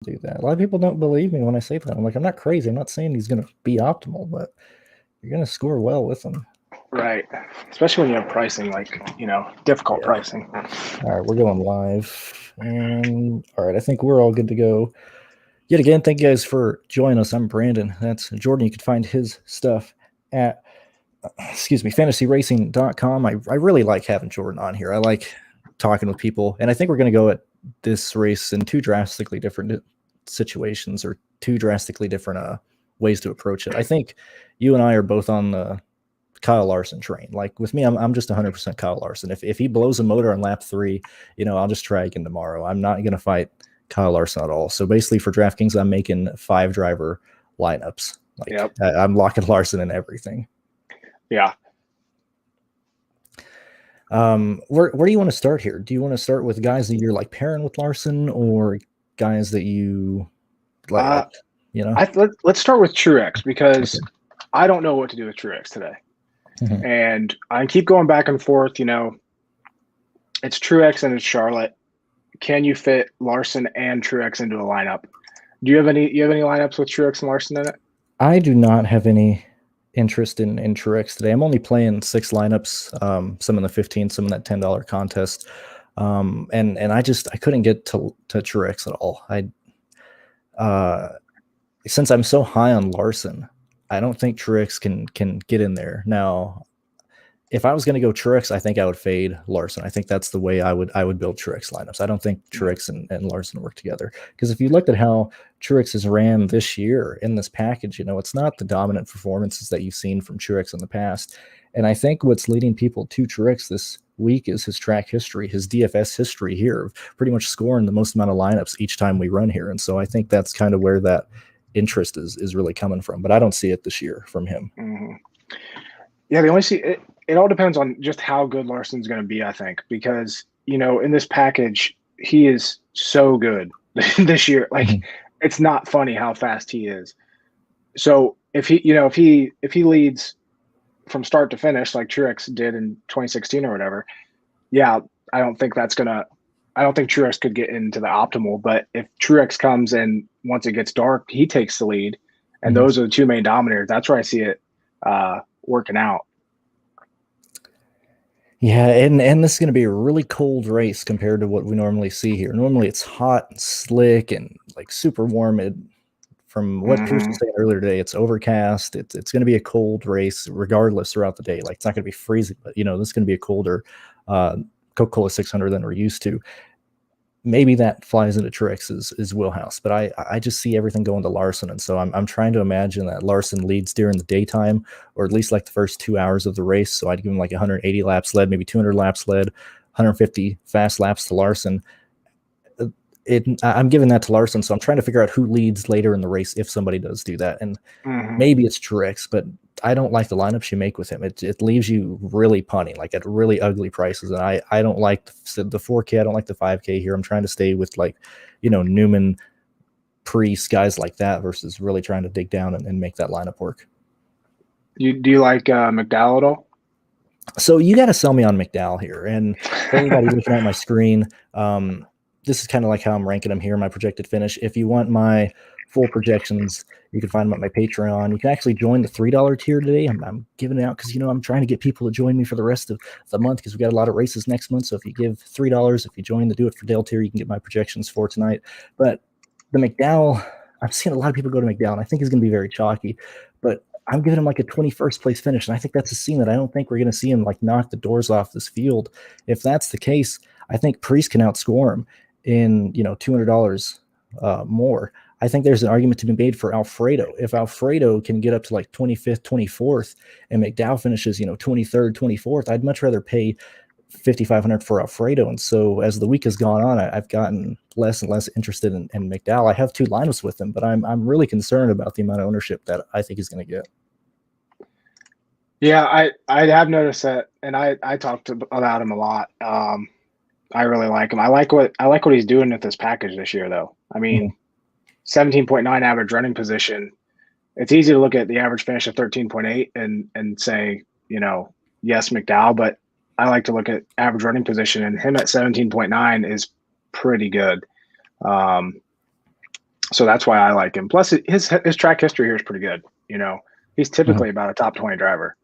do that. A lot of people don't believe me when I say that. I'm like, I'm not crazy. I'm not saying he's going to be optimal, but you're going to score well with him. Right. Especially when you have pricing, difficult pricing. All right, we're going live. And all right, I think we're all good to go. Yet again, thank you guys for joining us. I'm Brandon. That's Jordan. You can find his stuff at fantasyracing.com. I really like having Jordan on here. I like talking with people, and I think we're going to go at this race in two drastically different situations or two drastically different ways to approach it. I think you and I are both on the Kyle Larson train. Like with me, I'm just 100% Kyle Larson. If he blows a motor on lap 3, I'll just try again tomorrow. I'm not going to fight Kyle Larson at all. So basically for DraftKings, I'm making 5 driver lineups. I'm locking Larson in everything. Yeah. Where do you want to start here? Do you want to start with guys that you're like pairing with Larson, or guys that you like? Let's start with Truex, because I don't know what to do with Truex today. Mm-hmm. And I keep going back and forth. It's Truex and it's Charlotte. Can you fit Larson and Truex into a lineup? Do you have any lineups with Truex and Larson in it? I do not have any interest in Truex today. I'm only playing 6 lineups, some in the 15, some in that $10 contest. And I couldn't get to Truex at all. Since I'm so high on Larson, I don't think Truex can get in there. Now, if I was going to go Truex, I think I would fade Larson. I think that's the way I would build Truex lineups. I don't think Truex and Larson work together, because if you looked at how Truex has ran this year in this package, it's not the dominant performances that you've seen from Truex in the past. And I think what's leading people to Truex this week is his track history, his DFS history here, of pretty much scoring the most amount of lineups each time we run here. And so I think that's kind of where that interest is really coming from, but I don't see it this year from him. Mm-hmm. Yeah, it all depends on just how good Larson's going to be, I think, because in this package he is so good this year. It's not funny how fast he is. So if he leads from start to finish like Truex did in 2016 or whatever, yeah, I don't think Truex could get into the optimal. But if Truex comes in once it gets dark, he takes the lead, and those are the two main dominators. That's where I see it working out. Yeah, and this is going to be a really cold race compared to what we normally see here. Normally it's hot and slick and like super warm. From what Pierce was saying earlier today, it's overcast. It's going to be a cold race regardless throughout the day. Like, it's not going to be freezing, but this is going to be a colder Coca-Cola 600 than we're used to. Maybe that flies into Truex's wheelhouse, but I just see everything going to Larson, and so I'm trying to imagine that Larson leads during the daytime, or at least like the first 2 hours of the race. So I'd give him like 180 laps led, maybe 200 laps led, 150 fast laps to Larson. I'm giving that to Larson, so I'm trying to figure out who leads later in the race if somebody does do that, and maybe it's Truex, but I don't like the lineups you make with him. It leaves you really punting, like at really ugly prices, and I don't like the 4K. I don't like the 5K here. I'm trying to stay with Newman, Priest, guys like that, versus really trying to dig down and make that lineup work. Do you like McDowell at all? So you got to sell me on McDowell here, and for everybody looking at my screen, this is kind of like how I'm ranking them here, my projected finish. If you want my full projections, you can find them at my Patreon. You can actually join the $3 tier today. I'm giving it out because, I'm trying to get people to join me for the rest of the month, because we got a lot of races next month. So if you give $3, if you join the Do It for Dale tier, you can get my projections for tonight. But the McDowell, I'm seeing a lot of people go to McDowell, and I think he's going to be very chalky. But I'm giving him like a 21st place finish, and I think that's a scene that I don't think we're going to see him like knock the doors off this field. If that's the case, I think Priest can outscore him in $200 more. I think there's an argument to be made for Alfredo. If Alfredo can get up to like 25th, 24th, and McDowell finishes, 23rd, 24th, I'd much rather pay $5,500 for Alfredo. And so as the week has gone on, I've gotten less and less interested in McDowell. I have 2 lineups with him, but I'm really concerned about the amount of ownership that I think he's going to get. Yeah, I have noticed that, and I talked about him a lot. I really like him. I like what he's doing with this package this year, though. I mean, 17.9 average running position. It's easy to look at the average finish of 13.8 and say, yes, McDowell, but I like to look at average running position, and him at 17.9 is pretty good. So that's why I like him. Plus, his track history here is pretty good. He's typically about a top 20 driver.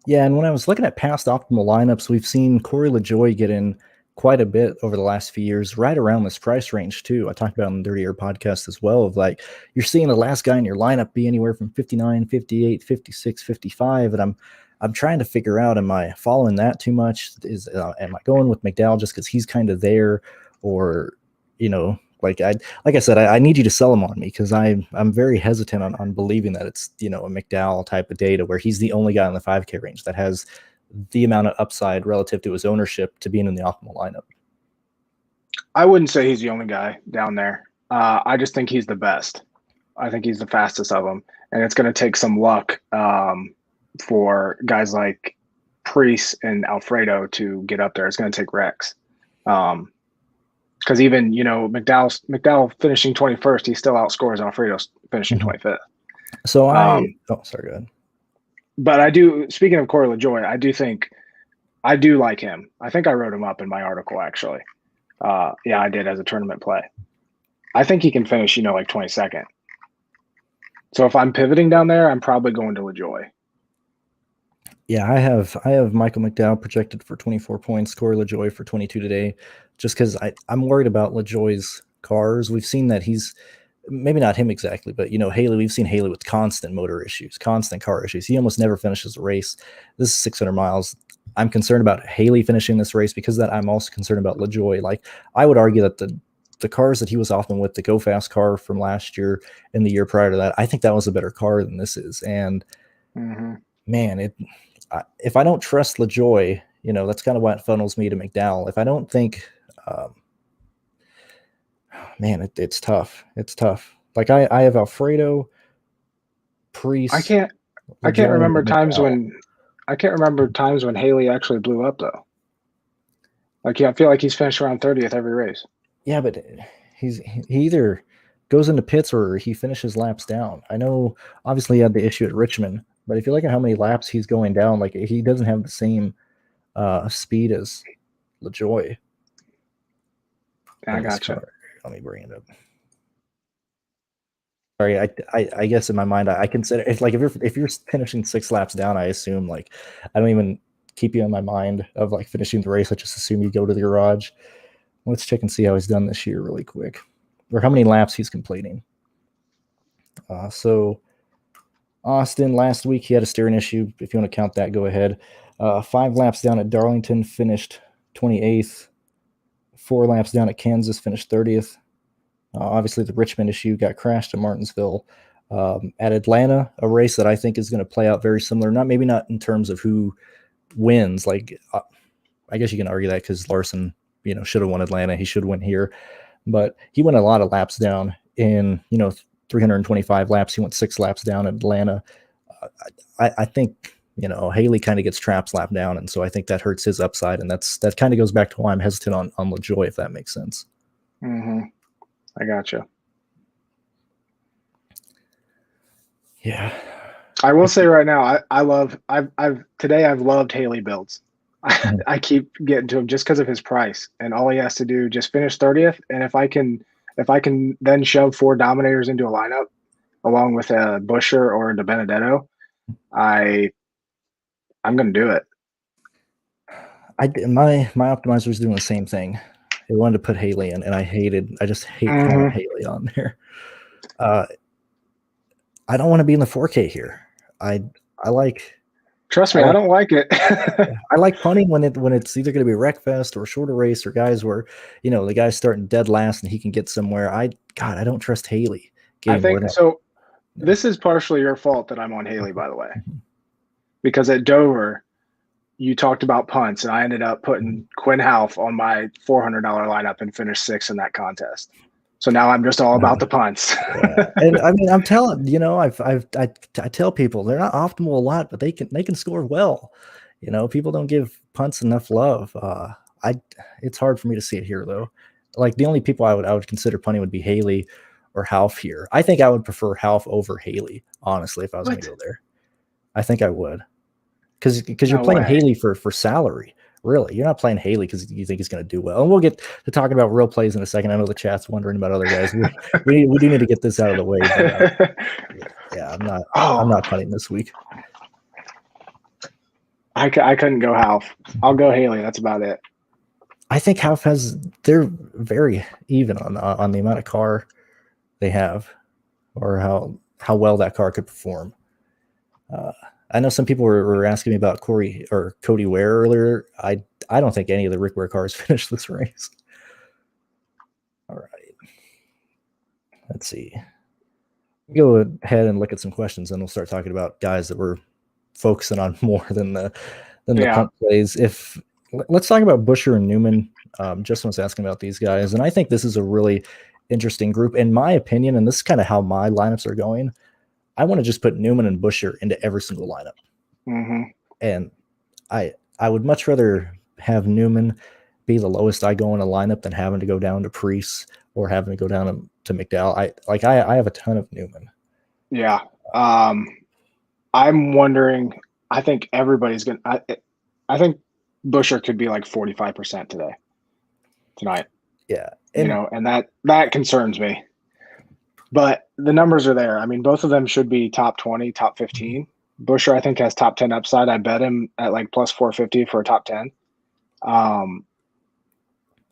Yeah, and when I was looking at past optimal lineups, we've seen Corey LaJoie get in quite a bit over the last few years, right around this price range too. I talked about on the Dirty Air podcast as well, of like you're seeing the last guy in your lineup be anywhere from 59, 58, 56, 55, and I'm trying to figure out, am I following that too much? Am I going with McDowell just because he's kind of there, or like I said, I need you to sell him on me, because I'm very hesitant on believing that it's a McDowell type of data where he's the only guy in the 5K range that has the amount of upside relative to his ownership to being in the optimal lineup. I wouldn't say he's the only guy down there. I just think he's the best. I think he's the fastest of them, and it's going to take some luck for guys like Priest and Alfredo to get up there. It's going to take Rex. Because even, McDowell finishing 21st, he still outscores Alfredo finishing 25th. So sorry, go ahead. But speaking of Corey LaJoie, I do like him. I think I wrote him up in my article, actually. Yeah, I did, as a tournament play. I think he can finish, like 22nd. So if I'm pivoting down there, I'm probably going to LaJoie. Yeah, I have Michael McDowell projected for 24 points, Corey LaJoie for 22 today, just because I'm worried about LaJoie's cars. We've seen that he's, maybe not him exactly, but Haley, we've seen Haley with constant motor issues, constant car issues. He almost never finishes a race. This is 600 miles. I'm concerned about Haley finishing this race because of that. I'm also concerned about LaJoie. Like, I would argue that the cars that he was often with, the Go Fast car from last year and the year prior to that, I think that was a better car than this is. And man, if I don't trust LaJoie, that's kind of what funnels me to McDowell. If I don't think, man, it's tough. It's tough. Like I have Alfredo, Priest. I can't remember times when Haley actually blew up though. Like, I feel like he's finished around 30th every race. Yeah, but he either goes into pits or he finishes laps down. I know obviously he had the issue at Richmond, but if you look at how many laps he's going down, like, he doesn't have the same speed as LaJoie. I gotcha. Let me bring it up. Sorry, I guess in my mind I consider if you're finishing 6 laps down, I assume, like, I don't even keep you in my mind of like finishing the race. I just assume you go to the garage. Let's check and see how he's done this year really quick, or how many laps he's completing. So Austin last week, he had a steering issue. If you want to count that, go ahead. 5 laps down at Darlington, finished 28th. 4 laps down at Kansas, finished 30th. Obviously, the Richmond issue got crashed at Martinsville. At Atlanta, a race that I think is going to play out very similar. Maybe not in terms of who wins. Like, I guess you can argue that because Larson, should have won Atlanta. He should win here. But he went a lot of laps down in, 325 laps. He went 6 laps down at Atlanta. I think, Haley kind of gets trapped lap down, and so I think that hurts his upside, and that kind of goes back to why I'm hesitant on LaJoie, if that makes sense. I gotcha. Yeah. I will say right now, I've loved Haley builds. I keep getting to him just because of his price, and all he has to do, just finish 30th. And if I can then shove 4 dominators into a lineup along with a Buscher or a De Benedetto, I'm going to do it. My optimizer's doing the same thing. They wanted to put Haley in, and I just hate calling Haley on there. I don't want to be in the 4K here. I like. Trust me, I don't like it. I like punting when it's either going to be a wreck fest or a shorter race, or guys where the guy's starting dead last and he can get somewhere. I don't trust Haley. I think so. This is partially your fault that I'm on Haley, by the way, because at Dover, you talked about punts, and I ended up putting Quinn Half on my $400 lineup and finished 6th in that contest. So now I'm just all about the punts. Yeah. And I mean, I'm telling I tell people they're not optimal a lot, but they can score well. People don't give punts enough love. It's hard for me to see it here though. Like, the only people I would consider punting would be Haley or Half here. I think I would prefer Half over Haley, honestly, if I was going to go there. I think I would. Because you're playing Haley for salary, Really? You're not playing Haley because you think he's going to do well. And we'll get to talking about real plays in a second. I know the chat's wondering about other guys. We do need to get this out of the way. But, yeah, I'm not punting this week. I couldn't go Half. I'll go Haley. That's about it. I think Half they're very even on the amount of car they have, or how well that car could perform. I know some people were asking me about Cody Ware earlier. I don't think any of the Rick Ware cars finished this race. All right. Let's see. Go ahead and look at some questions, and we'll start talking about guys that we're focusing on more than the punt plays. Let's talk about Buscher and Newman. Justin was asking about these guys, and I think this is a really interesting group. In my opinion, and this is kind of how my lineups are going, I want to just put Newman and Buscher into every single lineup. Mm-hmm. And I would much rather have Newman be the lowest I go in a lineup than having to go down to Priest or having to go down to McDowell. I have a ton of Newman. Yeah. I'm wondering, I think everybody's going to – I think Buscher could be like 45% tonight. Yeah. And that concerns me. But the numbers are there. I mean, both of them should be top 20, top 15. Buscher, I think, has top 10 upside. I bet him at like plus 450 for a top 10.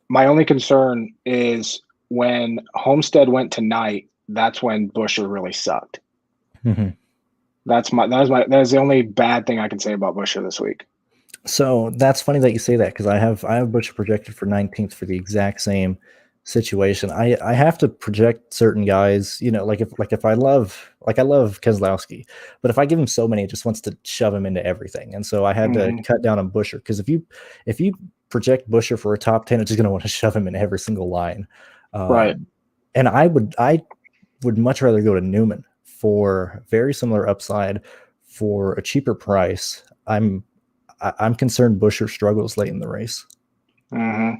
My only concern is when Homestead went tonight, that's when Buscher really sucked. Mm-hmm. That is the only bad thing I can say about Buscher this week. So that's funny that you say that, because I have Buscher projected for 19th for the exact same situation. I have to project certain guys, like if I love Keselowski, but if I give him so many, it just wants to shove him into everything. And so I had to cut down on Buscher, because if you project Buscher for a top 10, it's just going to want to shove him in every single line. Right. And I would much rather go to Newman for very similar upside for a cheaper price. I'm concerned Buscher struggles late in the race. Mm-hmm.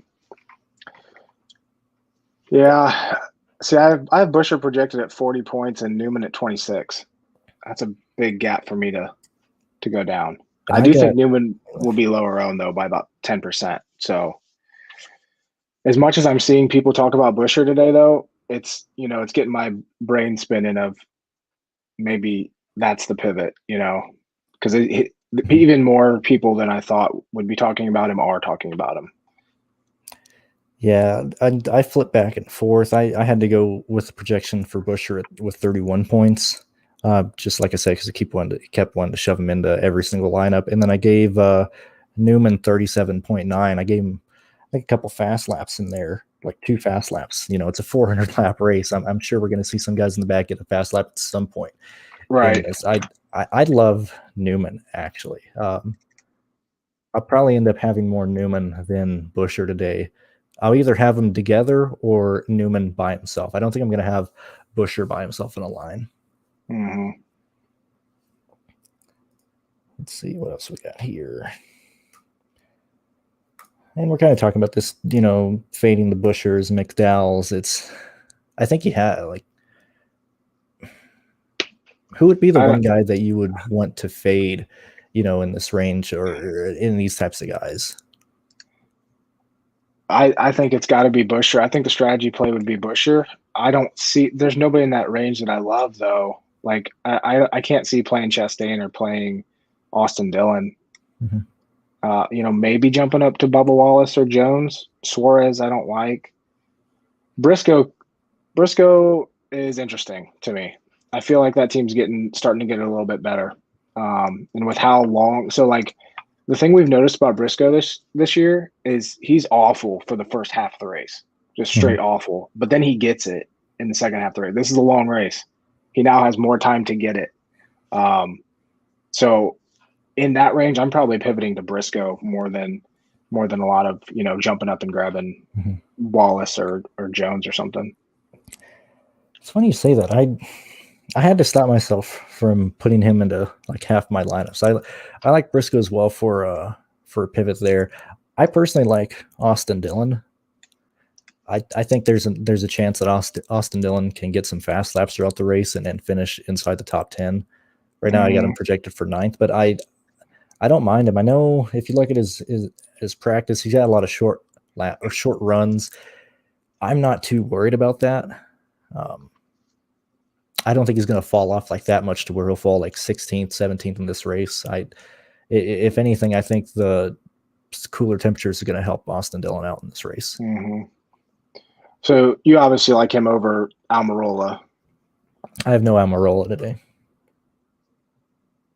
Yeah. See, I have Buscher projected at 40 points and Newman at 26. That's a big gap for me to go down. I do think Newman will be lower owned, though, by about 10%. So as much as I'm seeing people talk about Buscher today, though, it's getting my brain spinning of maybe that's the pivot, because even more people than I thought would be talking about him are talking about him. Yeah, I flipped back and forth. I had to go with the projection for Buscher with 31 points, just like I said, because it kept wanting to shove him into every single lineup. And then I gave Newman 37.9. I gave him a couple fast laps in there, like 2 fast laps. It's a 400 lap race. I'm sure we're going to see some guys in the back get a fast lap at some point. Right. I'd love Newman, actually. I'll probably end up having more Newman than Buscher today. I'll either have them together or Newman by himself. I don't think I'm going to have Buscher by himself in a line. Mm-hmm. Let's see what else we got here. And we're kind of talking about this, fading the Buschers, McDowells. I think he had who would be the one guy that you would want to fade, in this range or in these types of guys? I think it's got to be Buscher. I think the strategy play would be Buscher. There's nobody in that range that I love, though. Like, I can't see playing Chastain or playing Austin Dillon. Mm-hmm. Maybe jumping up to Bubba Wallace or Jones. Suarez, I don't like. Briscoe is interesting to me. I feel like that team's starting to get a little bit better. And with how long, the thing we've noticed about Briscoe this year is he's awful for the first half of the race, just straight awful. But then he gets it in the second half of the race. This is a long race. He now has more time to get it. So in that range, I'm probably pivoting to Briscoe more than a lot of jumping up and grabbing Wallace or Jones or something. It's funny you say that. I had to stop myself from putting him into like half my lineups. I like Briscoe as well for a pivot there. I personally like Austin Dillon. I think there's a chance that Austin Dillon can get some fast laps throughout the race and then finish inside the top 10. Right now I got him projected for 9th, but I I don't mind him. I know if you look at his practice, he's got a lot of short runs. I'm not too worried about that. I don't think he's going to fall off like that much to where he'll fall like 16th, 17th in this race. If anything, I think the cooler temperatures are going to help Austin Dillon out in this race. Mm-hmm. So you obviously like him over Almirola. I have no Almirola today.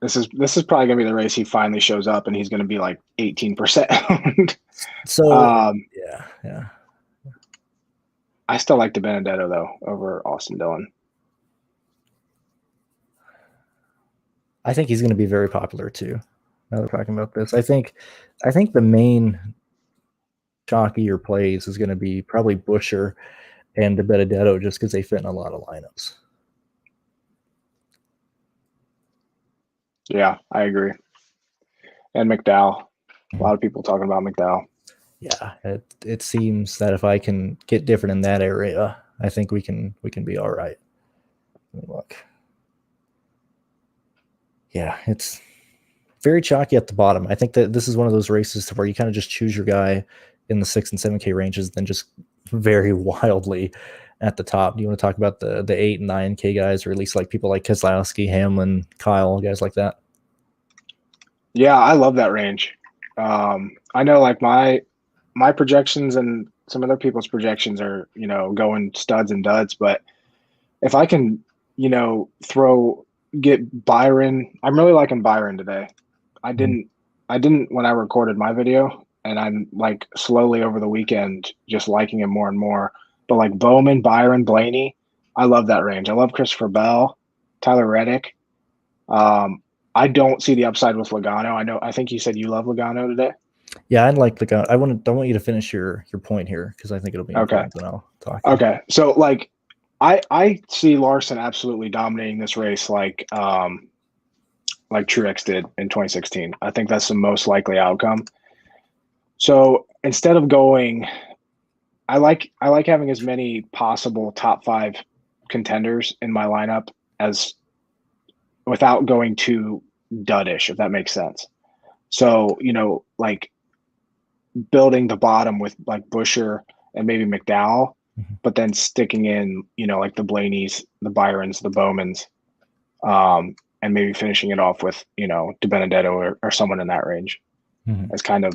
This is probably going to be the race he finally shows up, and he's going to be like 18%. So yeah. I still like DiBenedetto though over Austin Dillon. I think he's going to be very popular too. Now we're talking about this, I think the main chalkier plays is going to be probably Buscher and DiBenedetto, just because they fit in a lot of lineups. Yeah, I agree. And McDowell. A lot of people talking about McDowell. Yeah, it seems that if I can get different in that area, I think we can be all right. Look. Yeah, it's very chalky at the bottom. I think that this is one of those races where you kind of just choose your guy in the 6 and 7K ranges, then just very wildly at the top. Do you want to talk about the 8 and 9K guys, or at least like people like Keselowski, Hamlin, Kyle, guys like that? Yeah, I love that range. I know like my projections and some other people's projections are, going studs and duds, but if I can, get Byron, I'm really liking Byron today. I didn't when I recorded my video, and I'm like slowly over the weekend just liking him more and more. But like Bowman, Byron, Blaney, I love that range. I love Christopher Bell, Tyler Reddick. I don't see the upside with Logano. I think you said you love Logano today. Yeah, I'd like Logano. I want you to finish your point here, because I think it'll be important. Okay. And I'll talk. Okay, so like I see Larson absolutely dominating this race, like Truex did in 2016. I think that's the most likely outcome. So instead of going, I like having as many possible top 5 contenders in my lineup as without going too duddish, if that makes sense. So, like building the bottom with like Buscher and maybe McDowell, but then sticking in, like the Blaneys, the Byrons, the Bowmans, and maybe finishing it off with, DiBenedetto or someone in that range as kind of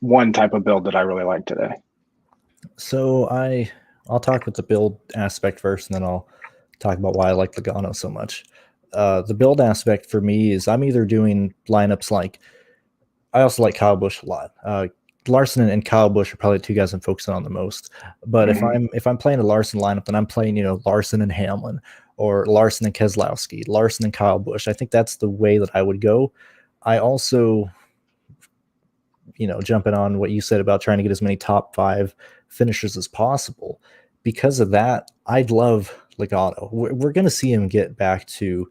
one type of build that I really like today. So I'll talk with the build aspect first, and then I'll talk about why I like Logano so much. The build aspect for me is I'm either doing lineups like, I also like Kyle Busch a lot. Larson and Kyle Busch are probably the 2 guys I'm focusing on the most. But if I'm playing a Larson lineup, then I'm playing, Larson and Hamlin, or Larson and Keselowski, Larson and Kyle Busch. I think that's the way that I would go. I also, jumping on what you said about trying to get as many top 5 finishers as possible. Because of that, I'd love Logano. We're going to see him get back to,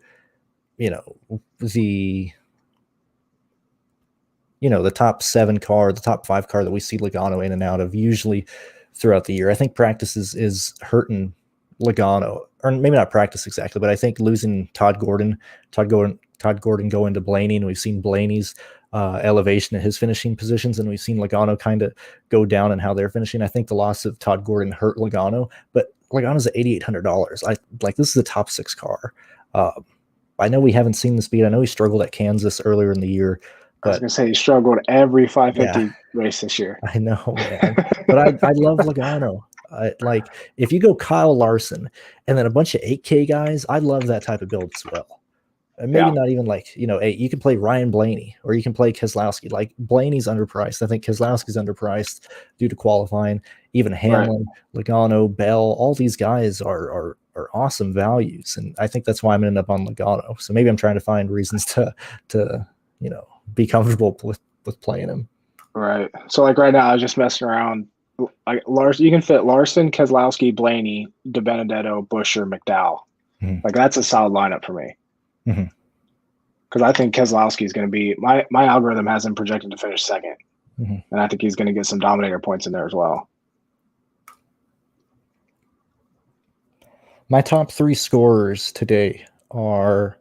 the top 7 car, the top 5 car that we see Logano in and out of usually throughout the year. I think practice is hurting Logano, or maybe not practice exactly, but I think losing Todd Gordon going to Blaney, and we've seen Blaney's elevation at his finishing positions, and we've seen Logano kind of go down in how they're finishing. I think the loss of Todd Gordon hurt Logano, but Logano's at $8,800. This is a top 6 car. I know we haven't seen the speed. I know he struggled at Kansas earlier in the year. I was going to say he struggled every 550 race this year. I know, man. But I love Logano. If you go Kyle Larson and then a bunch of 8K guys, I love that type of build as well. And maybe not even you can play Ryan Blaney, or you can play Keselowski. Like, Blaney's underpriced. I think Keselowski's underpriced due to qualifying. Even Hamlin, Logano, Bell, all these guys are awesome values. And I think that's why I'm ending up on Logano. So maybe I'm trying to find reasons to be comfortable with playing him. Right. So like right now, I was just messing around. Like Larson, you can fit Larson, Keselowski, Blaney, DiBenedetto, Buscher, McDowell. Like, that's a solid lineup for me. Because I think Keselowski is going to be my algorithm has him projected to finish 2nd, and I think he's going to get some dominator points in there as well. My top 3 scorers today are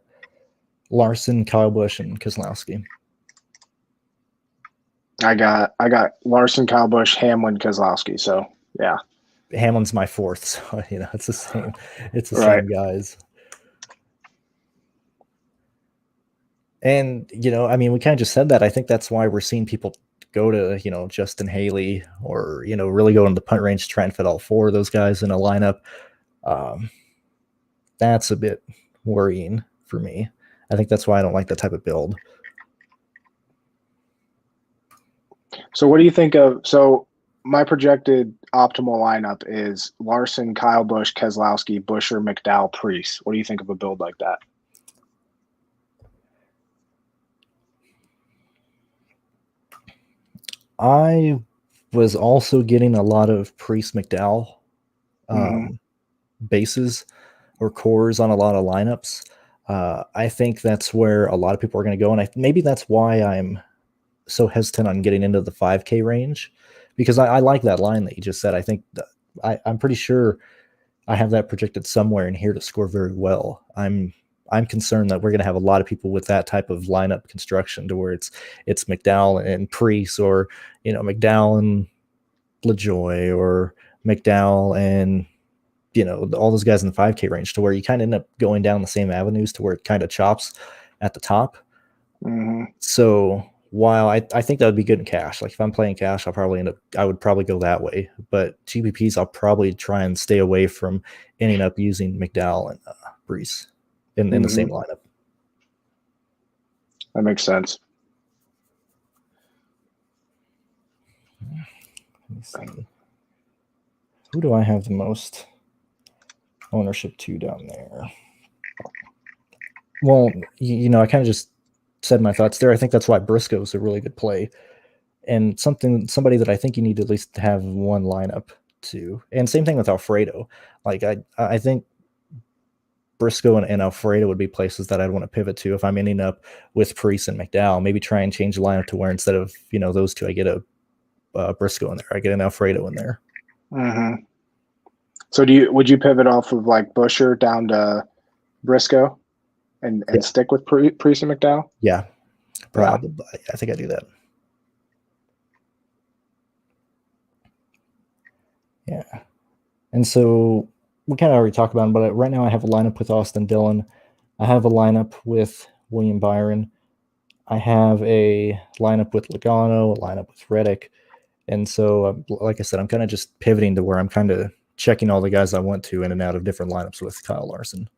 Larson, Kyle Busch, and Keselowski. I got Larson, Kyle Busch, Hamlin, Keselowski. So yeah, Hamlin's my fourth, so it's the same. It's the right. same guys. And I mean, we kind of just said that. I think that's why we're seeing people go to Justin Haley or really go into the punt range to try and fit all four of those guys in a lineup. That's a bit worrying for me. I think that's why I don't like that type of build. So what do you think of? So my projected optimal lineup is Larson, Kyle Busch, Keselowski, Buscher, McDowell, Preece. What do you think of a build like that? I was also getting a lot of Preece McDowell bases or cores on a lot of lineups. I think that's where a lot of people are going to go, and maybe that's why I'm so hesitant on getting into the 5K range, because I like that line that you just said. I think I'm pretty sure I have that projected somewhere in here to score very well. I'm concerned that we're going to have a lot of people with that type of lineup construction to where it's McDowell and Preece, or McDowell and LaJoy, or McDowell and all those guys in the 5K range, to where you kind of end up going down the same avenues to where it kind of chops at the top. So while I think that would be good in cash, like if I'm playing cash, I would probably go that way. But GPPs, I'll probably try and stay away from ending up using McDowell and Preece in the same lineup. That makes sense. Let me see. Who do I have the most ownership to down there? Well, I kind of just said my thoughts there. I think that's why Briscoe is a really good play, and somebody that I think you need to at least have one lineup to. And same thing with Alfredo. Like I think Briscoe and Alfredo would be places that I'd want to pivot to if I'm ending up with Preece and McDowell. Maybe try and change the lineup to where instead of those two, I get a Briscoe in there, I get an Alfredo in there. So would you pivot off of like Buscher down to Briscoe and stick with Preece and McDowell? Yeah, probably. Yeah. I think I do that. Yeah. And so we kind of already talked about it, but right now I have a lineup with Austin Dillon. I have a lineup with William Byron. I have a lineup with Logano, a lineup with Reddick. And so, like I said, I'm kind of just pivoting to where I'm kind of checking all the guys I want to in and out of different lineups with Kyle Larson.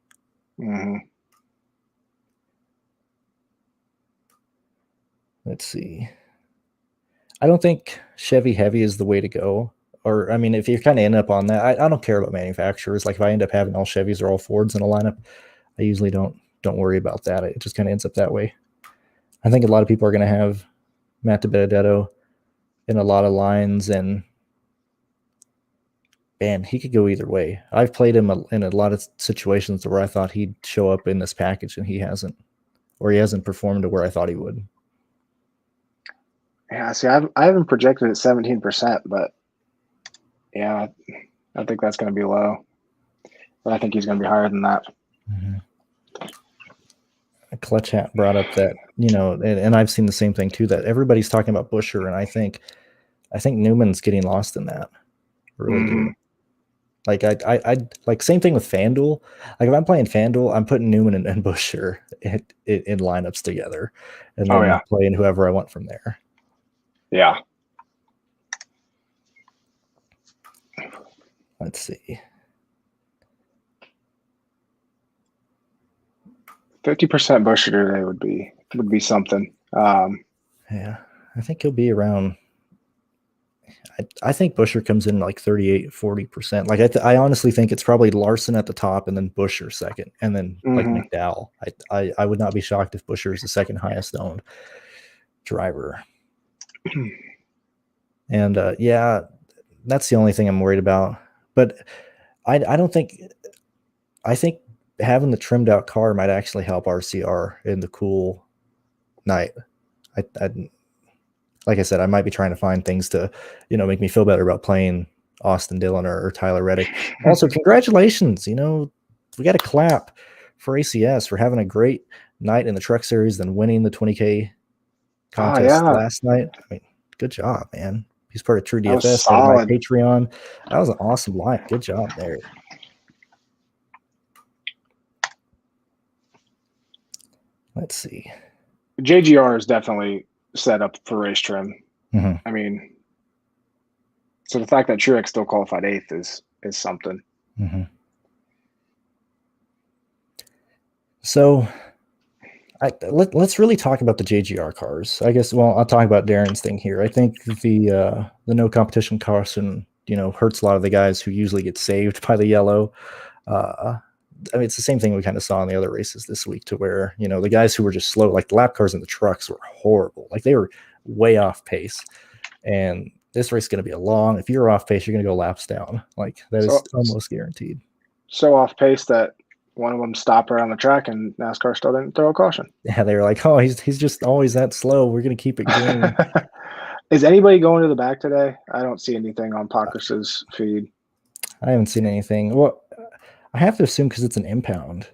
Let's see. I don't think Chevy heavy is the way to go. Or, I mean, if you kind of end up on that, I don't care about manufacturers. Like if I end up having all Chevys or all Fords in a lineup, I usually don't worry about that. It just kind of ends up that way. I think a lot of people are going to have Matt DiBenedetto in a lot of lines, and man, he could go either way. I've played him in a lot of situations where I thought he'd show up in this package, and he hasn't, or he hasn't performed to where I thought he would. Yeah, see, I haven't projected at 17%, but yeah, I think that's going to be low. But I think he's going to be higher than that. Clutch Hat brought up that, and I've seen the same thing too, that everybody's talking about Buscher, and I think Newman's getting lost in that. Really do. Like I like same thing with FanDuel. Like if I'm playing FanDuel, I'm putting Newman and Buscher in lineups together, and then playing whoever I want from there. Yeah. Let's see. 50% Buscher today would be something. Yeah, I think he'll be around. I think Buscher comes in like 38-40%. Like I honestly think it's probably Larson at the top, and then Buscher second, and then like McDowell. I would not be shocked if Buscher is the second highest owned driver. And yeah, that's the only thing I'm worried about. But I don't think. I think having the trimmed out car might actually help RCR in the cool night. Like I said, I might be trying to find things to, make me feel better about playing Austin Dillon or Tyler Reddick. Also, congratulations. We got a clap for ACS for having a great night in the Truck Series, then winning the 20K contest last night. I mean, Good job, man. He's part of True That was DFS, part of my solid. Patreon. That was an awesome line. Good job there. Let's see. JGR is definitely set up for race trim. Mhm. I mean, so the fact that Truex still qualified 8th is something. Mhm. So let's really talk about the JGR cars. I guess. Well, I'll talk about Darren's thing here. I think the no competition caution, hurts a lot of the guys who usually get saved by the yellow. I mean, it's the same thing we kind of saw in the other races this week, to where the guys who were just slow, like the lap cars and the trucks, were horrible. Like they were way off pace. And this race is going to be long. If you're off pace, you're going to go laps down. Like that is almost guaranteed. So off pace that one of them stopped around the track and NASCAR still didn't throw a caution. Yeah, they were like, oh, he's just always that slow. We're going to keep it going. Is anybody going to the back today? I don't see anything on Pockers's feed. I haven't seen anything. Well, I have to assume because it's an impound.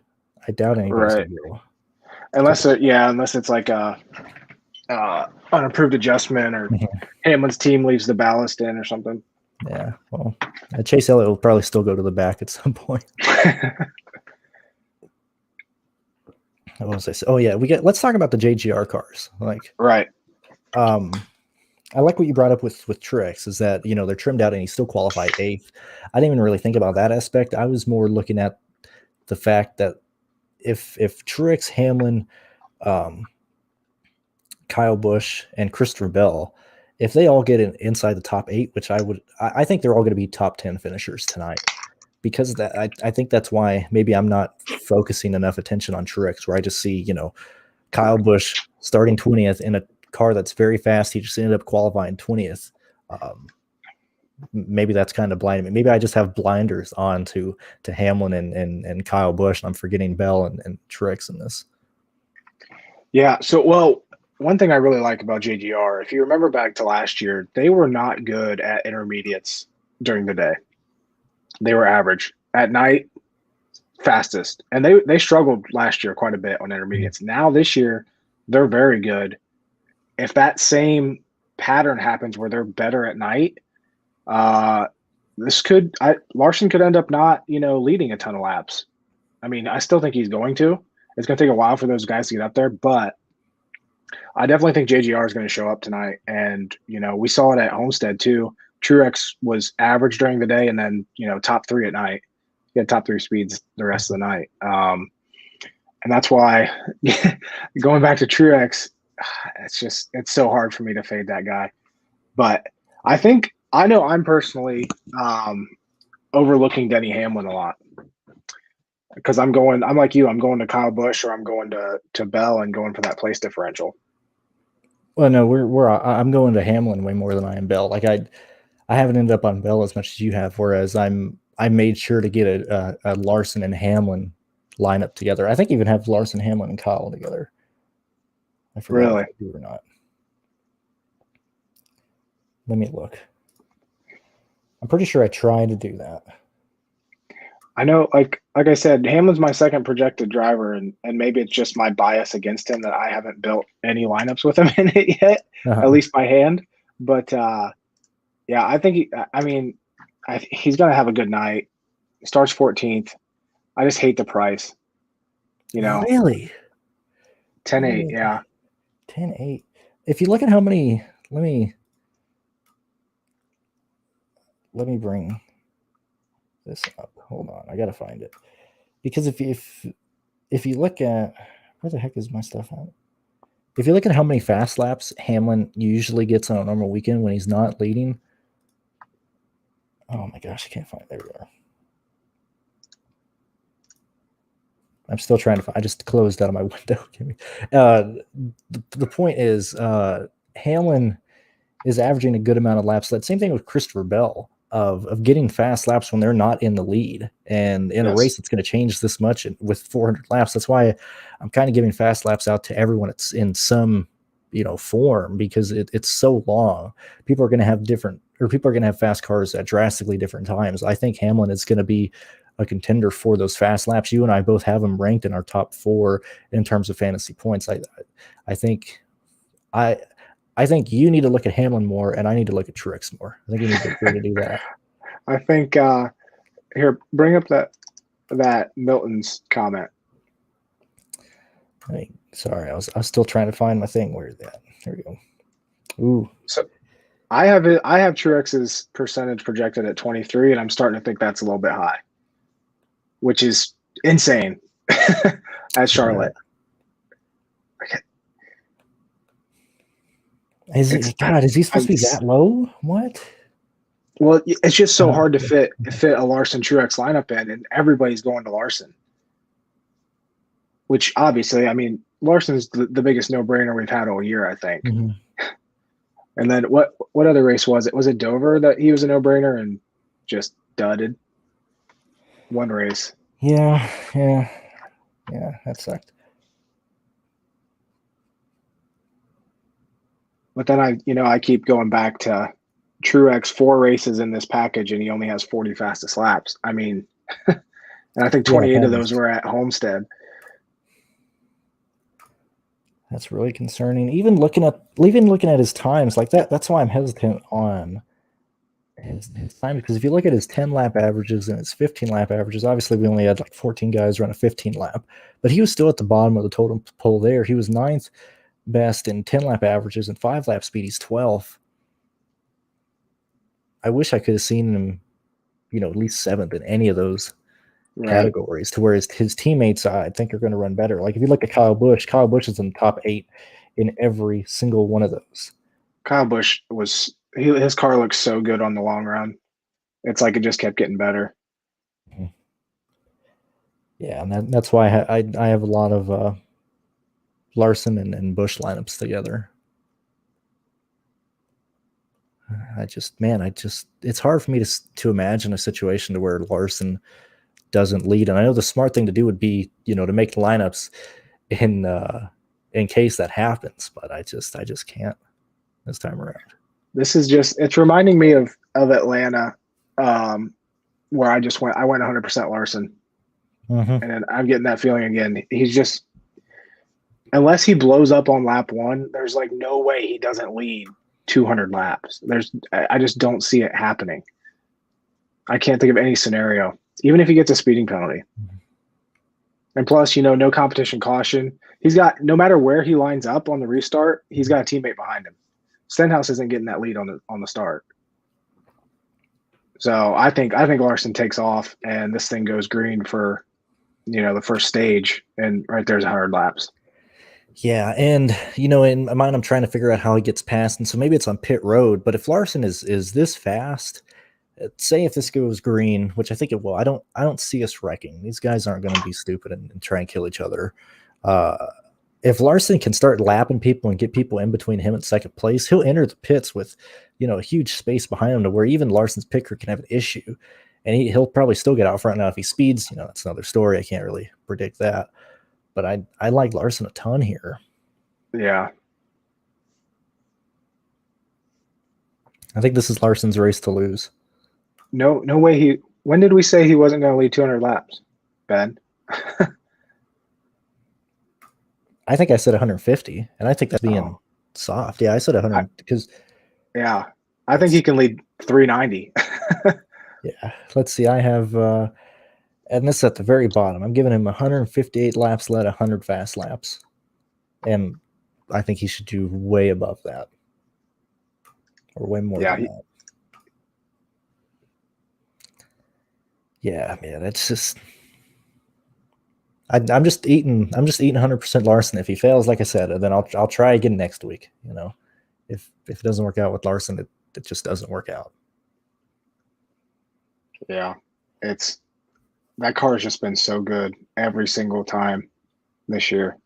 I doubt anybody's going to go. Unless it's like a unapproved adjustment, or Hamlin's team leaves the ballast in or something. Yeah, well, Chase Elliott will probably still go to the back at some point. What was I say? Oh yeah, let's talk about the JGR cars. Like, right. I like what you brought up with Truex, is that they're trimmed out and he's still qualified 8th. I didn't even really think about that aspect. I was more looking at the fact that if Truex, Hamlin, Kyle Busch, and Christopher Bell, if they all get inside the top 8, which I think they're all going to be top 10 finishers tonight. Because of that, I think that's why maybe I'm not focusing enough attention on Truex, where I just see, Kyle Busch starting 20th in a car that's very fast. He just ended up qualifying 20th. Maybe that's kind of blinding me. Maybe I just have blinders on to Hamlin and Kyle Busch, and I'm forgetting Bell and Truex in this. Yeah. So, well, one thing I really like about JGR, if you remember back to last year, they were not good at intermediates during the day. They were average. At night, fastest. And they struggled last year quite a bit on intermediates. Now this year, they're very good. If that same pattern happens where they're better at night, Larson could end up not, leading a ton of laps. I mean, I still think he's going to. It's going to take a while for those guys to get up there, but I definitely think JGR is going to show up tonight. And, we saw it at Homestead too. Truex was average during the day and then, top 3 at night. He had top 3 speeds the rest of the night. And that's why going back to Truex, it's so hard for me to fade that guy. But I know I'm personally overlooking Denny Hamlin a lot, because I'm like you, I'm going to Kyle Busch, or I'm going to Bell and going for that place differential. Well, no, I'm going to Hamlin way more than I am Bell. Like I haven't ended up on Bell as much as you have, whereas I made sure to get a Larson and Hamlin lineup together. I think even have Larson, Hamlin, and Kyle together. I forgot really? if I do or not. Let me look. I'm pretty sure I tried to do that. I know, like I said, Hamlin's my second projected driver, and maybe it's just my bias against him that I haven't built any lineups with him in it yet, at least by hand. But yeah, I think he's going to have a good night. He starts 14th. I just hate the price. Really? 10-8, yeah. 10-8. If you look at how many, let me bring this up. Hold on, I gotta find it. Because if you look at, where the heck is my stuff at? If you look at how many fast laps Hamlin usually gets on a normal weekend when he's not leading, oh my gosh, I can't find it. There we are. I'm still trying to find, I just closed out of my window. The point is, Hamlin is averaging a good amount of laps. That same thing with Christopher Bell, of getting fast laps when they're not in the lead. And in a race that's going to change this much with 400 laps, that's why I'm kind of giving fast laps out to everyone. It's in some, form, because it's so long. People are going to have fast cars at drastically different times. I think Hamlin is going to be a contender for those fast laps. You and I both have him ranked in our top 4 in terms of fantasy points. I think I think you need to look at Hamlin more, and I need to look at Truex more. I think we need to agree to do that. I think here, bring up that Milton's comment. Sorry, I was still trying to find my thing. Where is that? There we go. Ooh. So I have Truex's percentage projected at 23, and I'm starting to think that's a little bit high, which is insane. As Charlotte. Okay. Is he supposed to be that low? What? Well, it's just so hard to fit a Larson Truex lineup in, and everybody's going to Larson. Which obviously, I mean, Larson's the biggest no-brainer we've had all year, I think. Mm-hmm. And then what other race was it? Was it Dover that he was a no-brainer and just dudded? One race. Yeah, that sucked. But then I keep going back to Truex 4 races in this package, and he only has 40 fastest laps. I mean, and I think 28 of those were at Homestead. That's really concerning. Even looking at his times like that, that's why I'm hesitant on his time, because if you look at his 10 lap averages and his 15 lap averages, obviously we only had like 14 guys run a 15 lap, but he was still at the bottom of the totem pole there. He was 9th best in 10 lap averages and 5 lap speed. He's 12th. I wish I could have seen him, at least 7th in any of those categories, to where his teammates, I think, are going to run better. Like if you look at Kyle Busch is in the top 8 in every single one of those. Kyle Busch his car looks so good on the long run. It's like it just kept getting better. Mm-hmm. Yeah, and that's why I have a lot of Larson and Busch lineups together. It's hard for me to imagine a situation to where Larson doesn't lead. And I know the smart thing to do would be, to make the lineups in case that happens, but I just can't this time around. This is it's reminding me of Atlanta, where I went 100% Larson. Mm-hmm. And then I'm getting that feeling again. He's just, unless he blows up on lap 1, there's like no way he doesn't lead 200 laps. I just don't see it happening. I can't think of any scenario, even if he gets a speeding penalty. Mm-hmm. And plus, no competition caution. He's got, no matter where he lines up on the restart, he's got a teammate behind him. Stenhouse isn't getting that lead on the start. So I think Larson takes off, and this thing goes green for, the first stage, and right there's 100 laps. Yeah, and in my mind, I'm trying to figure out how he gets past, and so maybe it's on pit road. But if Larson is this fast, say if this goes green, which I think it will, I don't see us wrecking. These guys aren't going to be stupid and try and kill each other. If Larson can start lapping people and get people in between him and second place, he'll enter the pits with, a huge space behind him to where even Larson's pit crew can have an issue, and he'll probably still get out front. Now, if he speeds, that's another story. I can't really predict that, but I like Larson a ton here. Yeah. I think this is Larson's race to lose. No way when did we say he wasn't going to lead 200 laps, Ben? I think I said 150, and I think that's being soft. Yeah, I said 100 because. Yeah, I think he can lead 390. Yeah, let's see. I have, and this is at the very bottom. I'm giving him 158 laps led, 100 fast laps, and I think he should do way above that, or way more than that. Yeah, man, it's just. I'm just eating 100% Larson. If he fails, like I said, then I'll try again next week. If it doesn't work out with Larson, it just doesn't work out. Yeah, that car has just been so good every single time this year.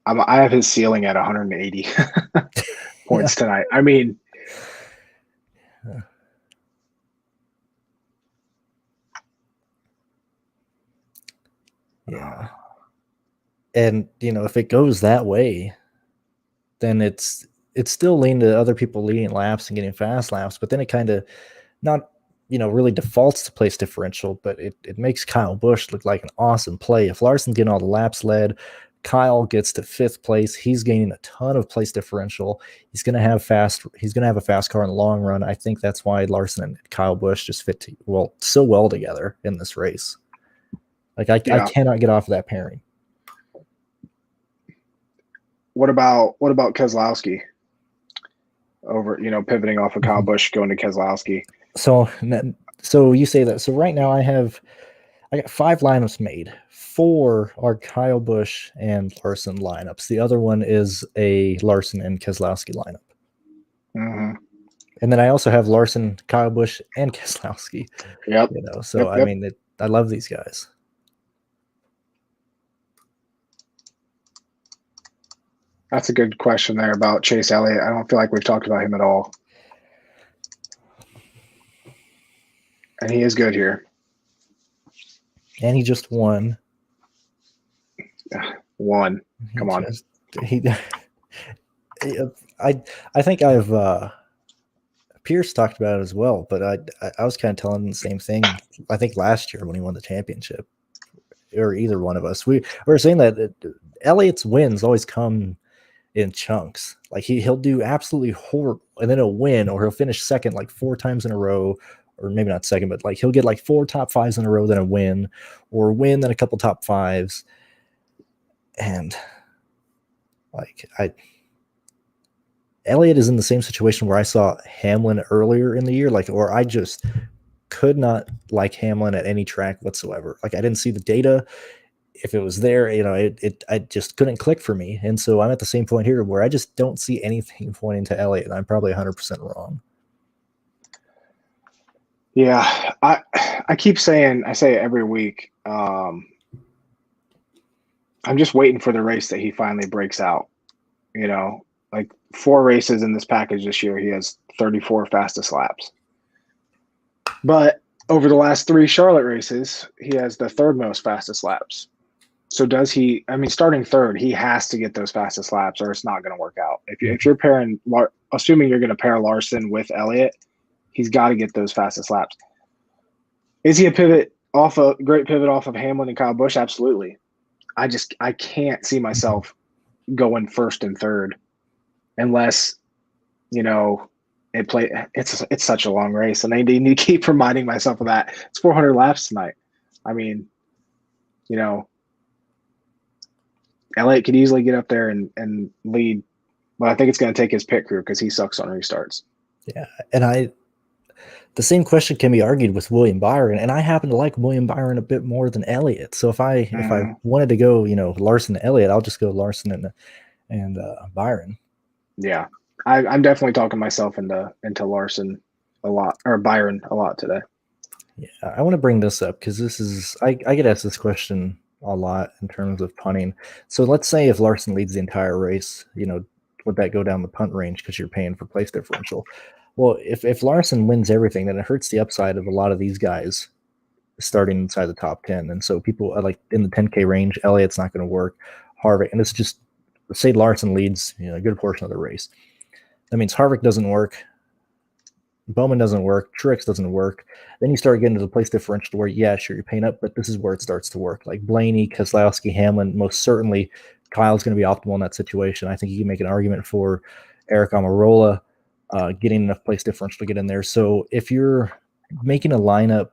I have his ceiling at 180 points tonight. I mean. Yeah. And, if it goes that way, then it's still leaning to other people leading laps and getting fast laps, but then it kind of not, really defaults to place differential, but it makes Kyle Busch look like an awesome play. If Larson's getting all the laps led, Kyle gets to 5th place. He's gaining a ton of place differential. He's going to have a fast car in the long run. I think that's why Larson and Kyle Busch just fit so well together in this race. Like I cannot get off of that pairing. What about Keselowski over, pivoting off of Kyle Busch going to Keselowski? So you say that. So right now I got 5 lineups made. 4 are Kyle Busch and Larson lineups. The other one is a Larson and Keselowski lineup. Mm-hmm. And then I also have Larson, Kyle Busch, and Keselowski. Yep. So I mean, I love these guys. That's a good question there about Chase Elliott. I don't feel like we've talked about him at all. And he is good here. And he just won. Come on. I think I've Pierce talked about it as well, but I was kind of telling him the same thing. I think last year when he won the championship, or either one of us, we were saying that Elliott's wins always come in chunks. Like he'll do absolutely horrible, and then he'll win, or he'll finish second like 4 times in a row, or maybe not second, but like he'll get like 4 top 5s in a row, then a win, or win then a couple top 5s. And like Elliott is in the same situation where I saw Hamlin earlier in the year, or I just could not like Hamlin at any track whatsoever. Like I didn't see the data. If it was there, I just couldn't click for me. And so I'm at the same point here where I just don't see anything pointing to Elliott, and I'm probably 100% wrong. Yeah, I keep saying, I say it every week. I'm just waiting for the race that he finally breaks out. Like 4 races in this package this year, he has 34 fastest laps. But over the last 3 Charlotte races, he has the 3rd most fastest laps. So does he? I mean, starting 3rd, he has to get those fastest laps, or it's not going to work out. If you're pairing, assuming you're going to pair Larson with Elliott, he's got to get those fastest laps. Is he a great pivot off of Hamlin and Kyle Busch? Absolutely. I can't see myself going 1st and 3rd unless, it's such a long race, and I need to keep reminding myself of that. It's 400 laps tonight. I mean, Elliott could easily get up there and lead, but I think it's going to take his pit crew because he sucks on restarts. Yeah, and the same question can be argued with William Byron, and I happen to like William Byron a bit more than Elliott. So if I wanted to go, Larson and Elliott, I'll just go Larson and Byron. Yeah, I'm definitely talking myself into Larson a lot, or Byron a lot today. Yeah, I want to bring this up because I get asked this question a lot in terms of punting. So let's say if Larson leads the entire race, would that go down the punt range because you're paying for place differential? Well, if Larson wins everything, then it hurts the upside of a lot of these guys starting inside the top 10. And so people are like in the 10K range, Elliott's not going to work. Harvick, and it's just, say Larson leads a good portion of the race. That means Harvick doesn't work. Bowman doesn't work. Truex doesn't work. Then you start getting to the place differential to where, yeah, sure, you're paying up, but this is where it starts to work. Like Blaney, Keselowski, Hamlin, most certainly Kyle's going to be optimal in that situation. I think you can make an argument for Eric Almirola getting enough place differential to get in there. So if you're making a lineup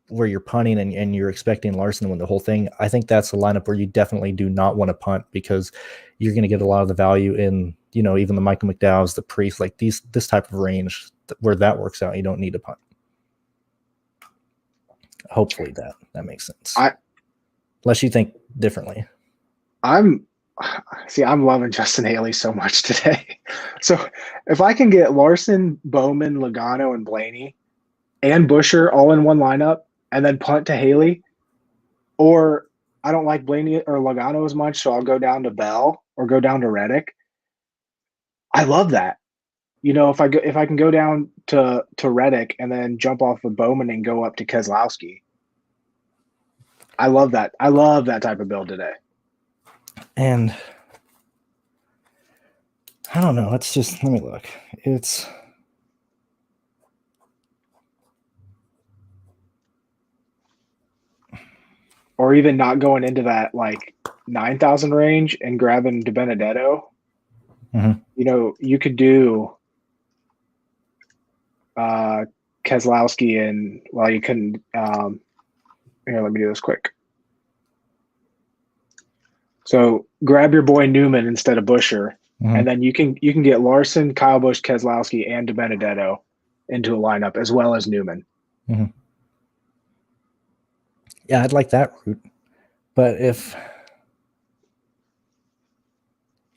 where you're punting and you're expecting Larson to win the whole thing, I think that's a lineup where you definitely do not want to punt because you're going to get a lot of the value in, even the Michael McDowell's, the Priest, like this type of range where that works out. You don't need to punt. Hopefully that makes sense. Unless you think differently. I'm loving Justin Haley so much today. So if I can get Larson, Bowman, Logano, and Blaney and Buscher all in one lineup and then punt to Haley, or I don't like Blaney or Logano as much, so I'll go down to Bell or go down to Reddick. I love that. If I can go down to Reddick and then jump off of Bowman and go up to Keselowski. I love that. I love that type of build today. And I don't know. It's just, let me look. It's or even not going into that like 9,000 range and grabbing DiBenedetto, Mhm. you know, you could do Keselowski and, well, you couldn't. Here, let me do this quick. So grab your boy Newman instead of Buscher, and then you can get Larson, Kyle Busch, Keselowski, and DiBenedetto into a lineup as well as Newman. Yeah, I'd like that route. But if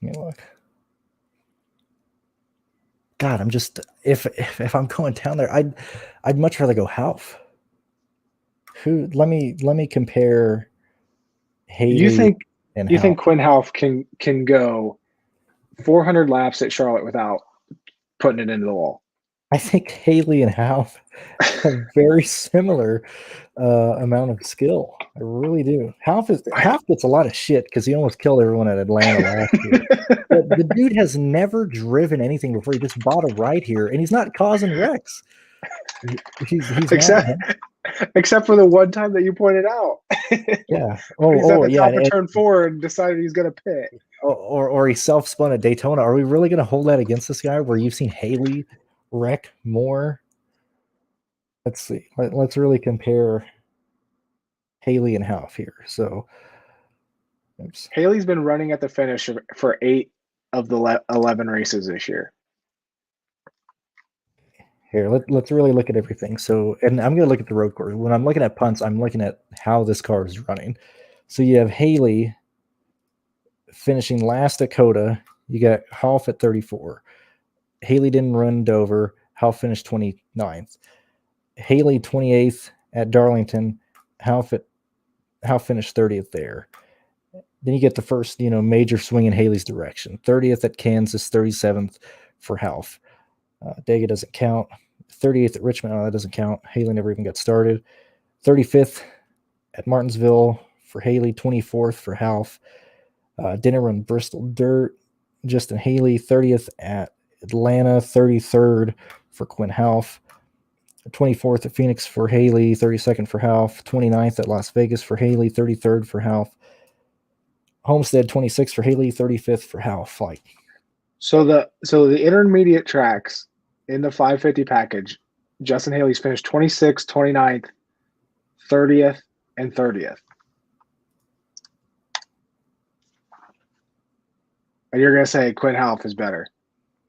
let me look. God, I'm just if I'm going down there, I'd much rather go Half. Who? Let me compare. Haley. You think Half. Quinn Half can go 400 laps at Charlotte without putting it into the wall? I think Haley and Half have very similar amount of skill. I really do. Half gets a lot of shit because he almost killed everyone at Atlanta last year. But the dude has never driven anything before. He just bought a ride here, and he's not causing wrecks. He's except for the one time that you pointed out. Yeah. He's at the top of turn 4 and decided he's going to pit. Or he self-spun at Daytona. Are we really going to hold that against this guy where you've seen Haley wreck more? Let's see. Let's really compare Haley and Half here. So Haley's been running at the finish for 8 of the 11 races this year. Here, let's really look at everything. So, and I'm going to look at the road course. When I'm looking at punts, I'm looking at how this car is running. So you have Haley finishing last at Coda. You got Half at 34. Haley didn't run Dover. Half finished 29th. Haley 28th at Darlington. Half finished 30th there. Then you get the first, major swing in Haley's direction. 30th at Kansas, 37th for Half. Dega doesn't count. 38th at Richmond, that doesn't count. Haley never even got started. 35th at Martinsville for Haley, 24th for Half. Didn't run Bristol Dirt. Justin Haley, 30th at Atlanta, 33rd for Quinn Half. 24th at Phoenix for Haley, 32nd for Half. 29th at Las Vegas for Haley, 33rd for Half. Homestead, 26th for Haley, 35th for Half. So the intermediate tracks in the 550 package, Justin Haley's finished 26th, 29th, 30th, and 30th. And you're going to say Quinn Half is better,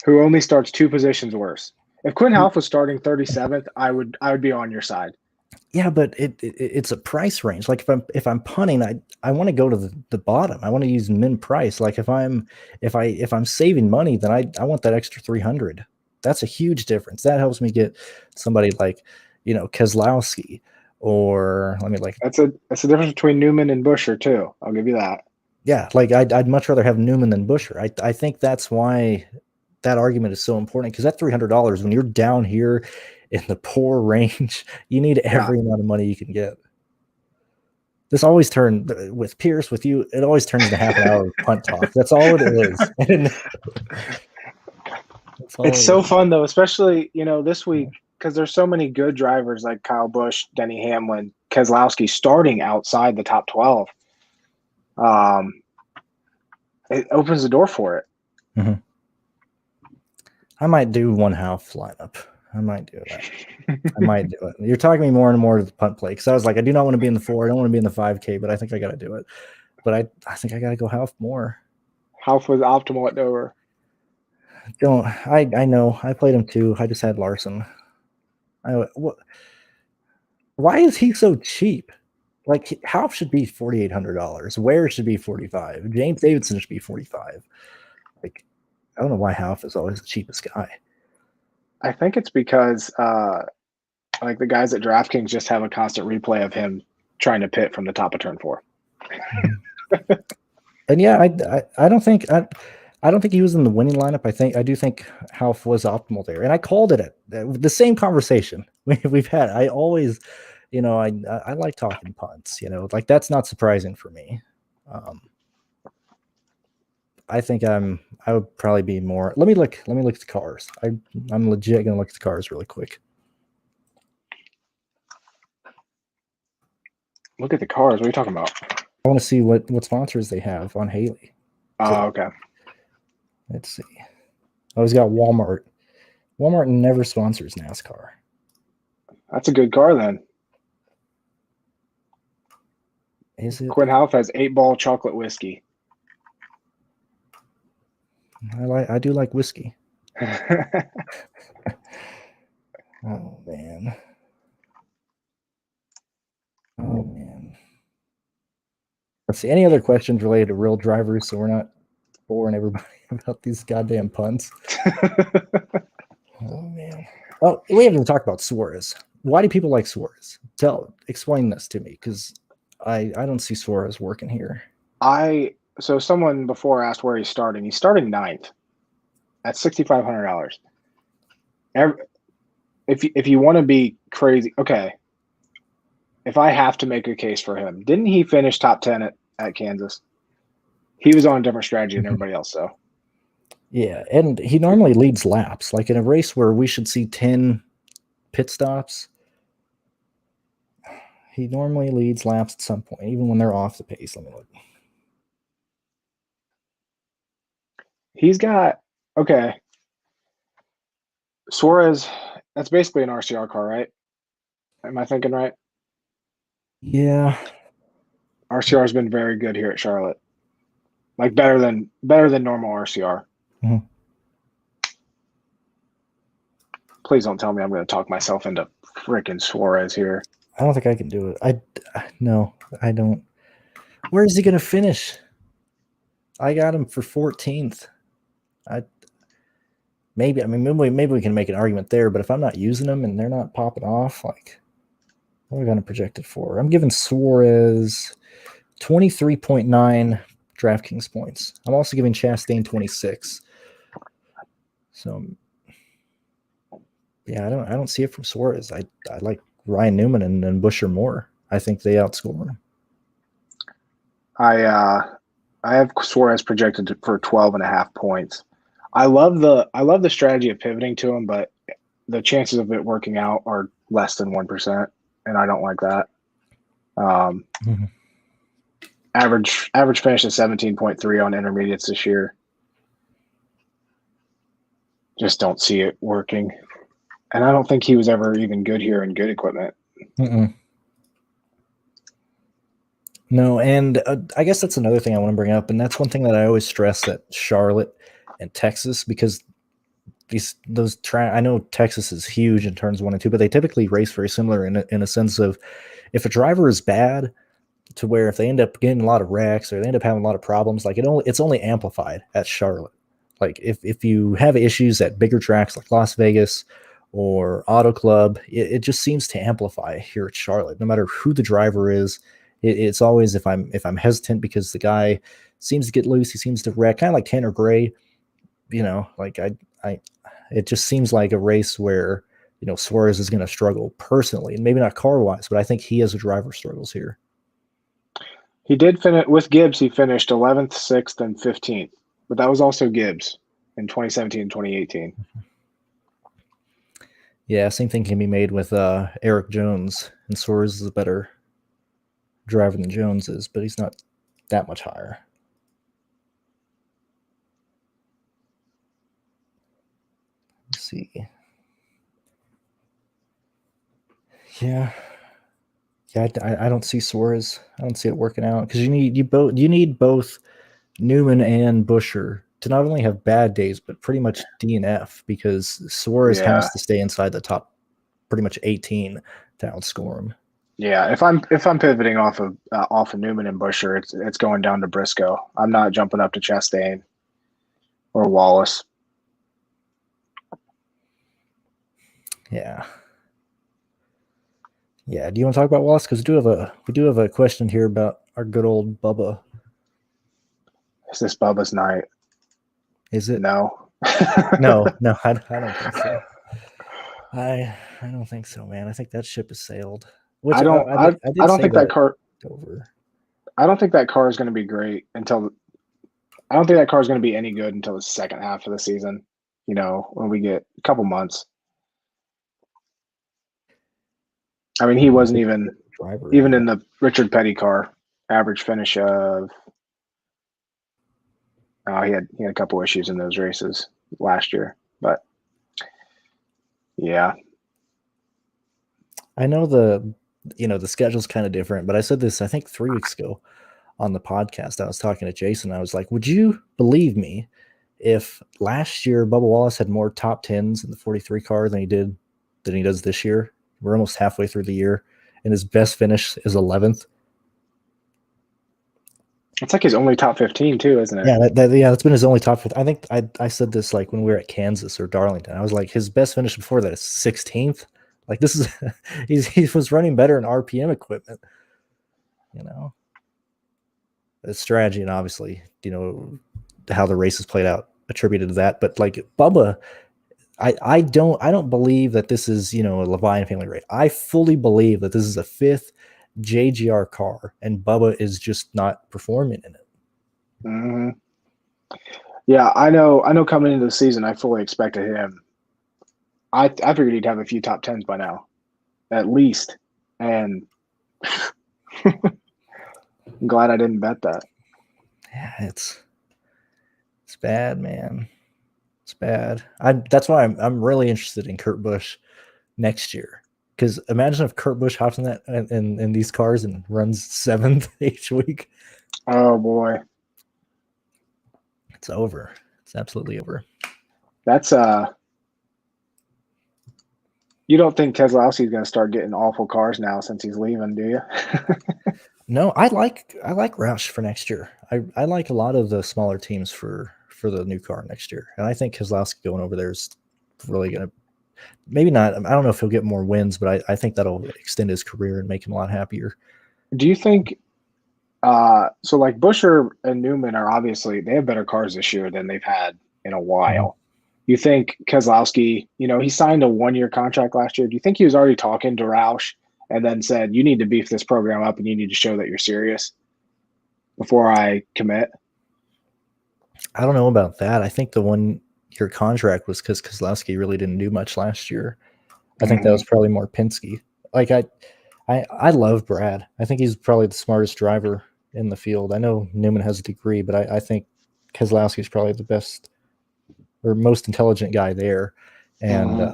who only starts 2 positions worse. If Quinn Half was starting 37th, I would be on your side. Yeah, but it's a price range. Like if I'm punting, I want to go to the bottom. I want to use min price. Like if I'm saving money, then I want that extra 300. That's a huge difference. That helps me get somebody like, Keselowski, or that's a difference between Newman and Buscher too. I'll give you that. Yeah, like I'd much rather have Newman than Buscher. I think that's why that argument is so important, because that $300, when you're down here in the poor range, you need every amount of money you can get. This always turns with Pierce, with you, it always turns into half an hour of punt talk. That's all it is. It's so fun though, especially, this week, because there's so many good drivers like Kyle Busch, Denny Hamlin, Keselowski starting outside the top 12. It opens the door for it. Mm-hmm. I might do one Half lineup. I might do that. I might do it. You're talking me more and more to the punt play, because I was like, I do not want to be in the 4. I don't want to be in the 5K, but I think I got to do it. But I think I got to go Half more. Half was optimal at Dover. I know. I played him too. I just had Larson. Why is he so cheap? Like, Half should be $4,800. Ware should be $45. James Davidson should be $45. Like, I don't know why Half is always the cheapest guy. I think it's because like the guys at DraftKings just have a constant replay of him trying to pit from the top of turn 4. And yeah, I don't think he was in the winning lineup. I do think Half was optimal there, and I called it the same conversation we've had. I always, I like talking punts. Like that's not surprising for me. I think I would probably be more. Let me look at the cars. I'm legit gonna look at the cars really quick. Look at the cars. What are you talking about? I want to see what sponsors they have on Haley. Oh, okay. Let's see. Oh, he's got Walmart. Walmart never sponsors NASCAR. That's a good car then. Is it? Quinn Houff has 8-Ball chocolate whiskey. I do like whiskey. Oh man. Oh man. Let's see. Any other questions related to real drivers so we're not boring everybody about these goddamn punts? Oh man. Oh, we haven't even talked about Suarez. Why do people like Suarez? Explain this to me, because I don't see Suarez working here. So someone before asked where he's starting. He's starting 9th at $6,500. If you want to be crazy, okay. If I have to make a case for him, didn't he finish top 10 at Kansas? He was on a different strategy than everybody else, though. Yeah, and he normally leads laps. Like in a race where we should see 10 pit stops, he normally leads laps at some point, even when they're off the pace. Let me look. He's got, okay. Suarez, that's basically an RCR car, right? Am I thinking right? Yeah. RCR has been very good here at Charlotte. Like better than normal RCR. Mm-hmm. Please don't tell me I'm going to talk myself into freaking Suarez here. I don't think I can do it. No, I don't. Where is he going to finish? I got him for 14th. Maybe we can make an argument there, but if I'm not using them and they're not popping off, like, what are we going to project it for? I'm giving Suarez 23.9 DraftKings points. I'm also giving Chastain 26. So, yeah, I don't see it from Suarez. I like Ryan Newman and Buscher more. I think they outscore him. I have Suarez projected for 12.5 points. I love the strategy of pivoting to him, but the chances of it working out are less than 1%, and I don't like that. Mm-hmm. Average finish is 17.3 on intermediates this year. Just don't see it working, and I don't think he was ever even good here in good equipment. Mm-mm. No, and I guess that's another thing I want to bring up, and that's one thing that I always stress at Charlotte and Texas, because I know Texas is huge in turns 1 and 2, but they typically race very similar in a sense of, if a driver is bad, to where if they end up getting a lot of wrecks or they end up having a lot of problems, like it's only amplified at Charlotte. Like if you have issues at bigger tracks like Las Vegas or Auto Club, it just seems to amplify here at Charlotte. No matter who the driver is, it's always, if I'm hesitant because the guy seems to get loose, he seems to wreck, kind of like Tanner Gray. Like it just seems like a race where Suarez is going to struggle personally, and maybe not car wise, but I think he as a driver struggles here. He did finish with Gibbs. He finished 11th, 6th, and 15th, but that was also Gibbs in 2017 and 2018. Yeah, same thing can be made with Eric Jones, and Suarez is a better driver than Jones is, but he's not that much higher. Let's see. Yeah, I don't see Suarez. I don't see it working out, because you need both Newman and Buscher to not only have bad days, but pretty much DNF, because Suarez has to stay inside the top pretty much 18 to outscore him. Yeah, if I'm pivoting off of Newman and Buscher, it's going down to Briscoe. I'm not jumping up to Chastain or Wallace. Yeah. Yeah. Do you want to talk about Wallace? Because we do have a question here about our good old Bubba. Is this Bubba's night? Is it? No. No, I don't think so. I don't think so, man. I think that ship has sailed. I don't think that car over. I don't think that car is going to be great until I don't think that car is going to be any good until the second half of the season. When we get a couple months. I mean, he wasn't even in the Richard Petty car average finish of. Oh, he had a couple issues in those races last year, but yeah. I know the schedule's kind of different, but I said this I think 3 weeks ago on the podcast. I was talking to Jason. I was like, would you believe me if last year Bubba Wallace had more top 10s in the 43 car than he does this year? We're almost halfway through the year, and his best finish is 11th. It's like his only top 15 too, isn't it? Yeah, that's been his only top 15. I think I said this like when we were at Kansas or Darlington. I was like, his best finish before that is 16th. Like this is he was running better in RPM equipment. It's strategy, and obviously, how the races played out attributed to that. But like Bubba, I don't believe that this is a Levian family race. I fully believe that this is a 5th JGR car, and Bubba is just not performing in it. Mm-hmm. Yeah, I know. Coming into the season, I fully expected him. I figured he'd have a few top 10s by now, at least, and I'm glad I didn't bet that. Yeah, it's bad, man. It's bad. That's why I'm really interested in Kurt Busch next year. Because imagine if Kurt Busch hops in these cars and runs 7th each week. Oh boy, it's over. It's absolutely over. That's You don't think Keselowski's going to start getting awful cars now since he's leaving, do you? No, I like Roush for next year. I like a lot of the smaller teams for the new car next year, and I think Keselowski going over there is really going to. Maybe not. I don't know if he'll get more wins, but I think that'll extend his career and make him a lot happier. Do you think so like Buscher and Newman are obviously they have better cars this year than they've had in a while. Mm-hmm. You think Keselowski, he signed a 1-year contract last year. Do you think he was already talking to Roush and then said, you need to beef this program up and you need to show that you're serious before I commit? I don't know about that. I think the 1-year contract was because Keselowski really didn't do much last year. I think that was probably more Penske. Like I love Brad. I think he's probably the smartest driver in the field. I know Newman has a degree, but I think Keselowski is probably the best or most intelligent guy there. And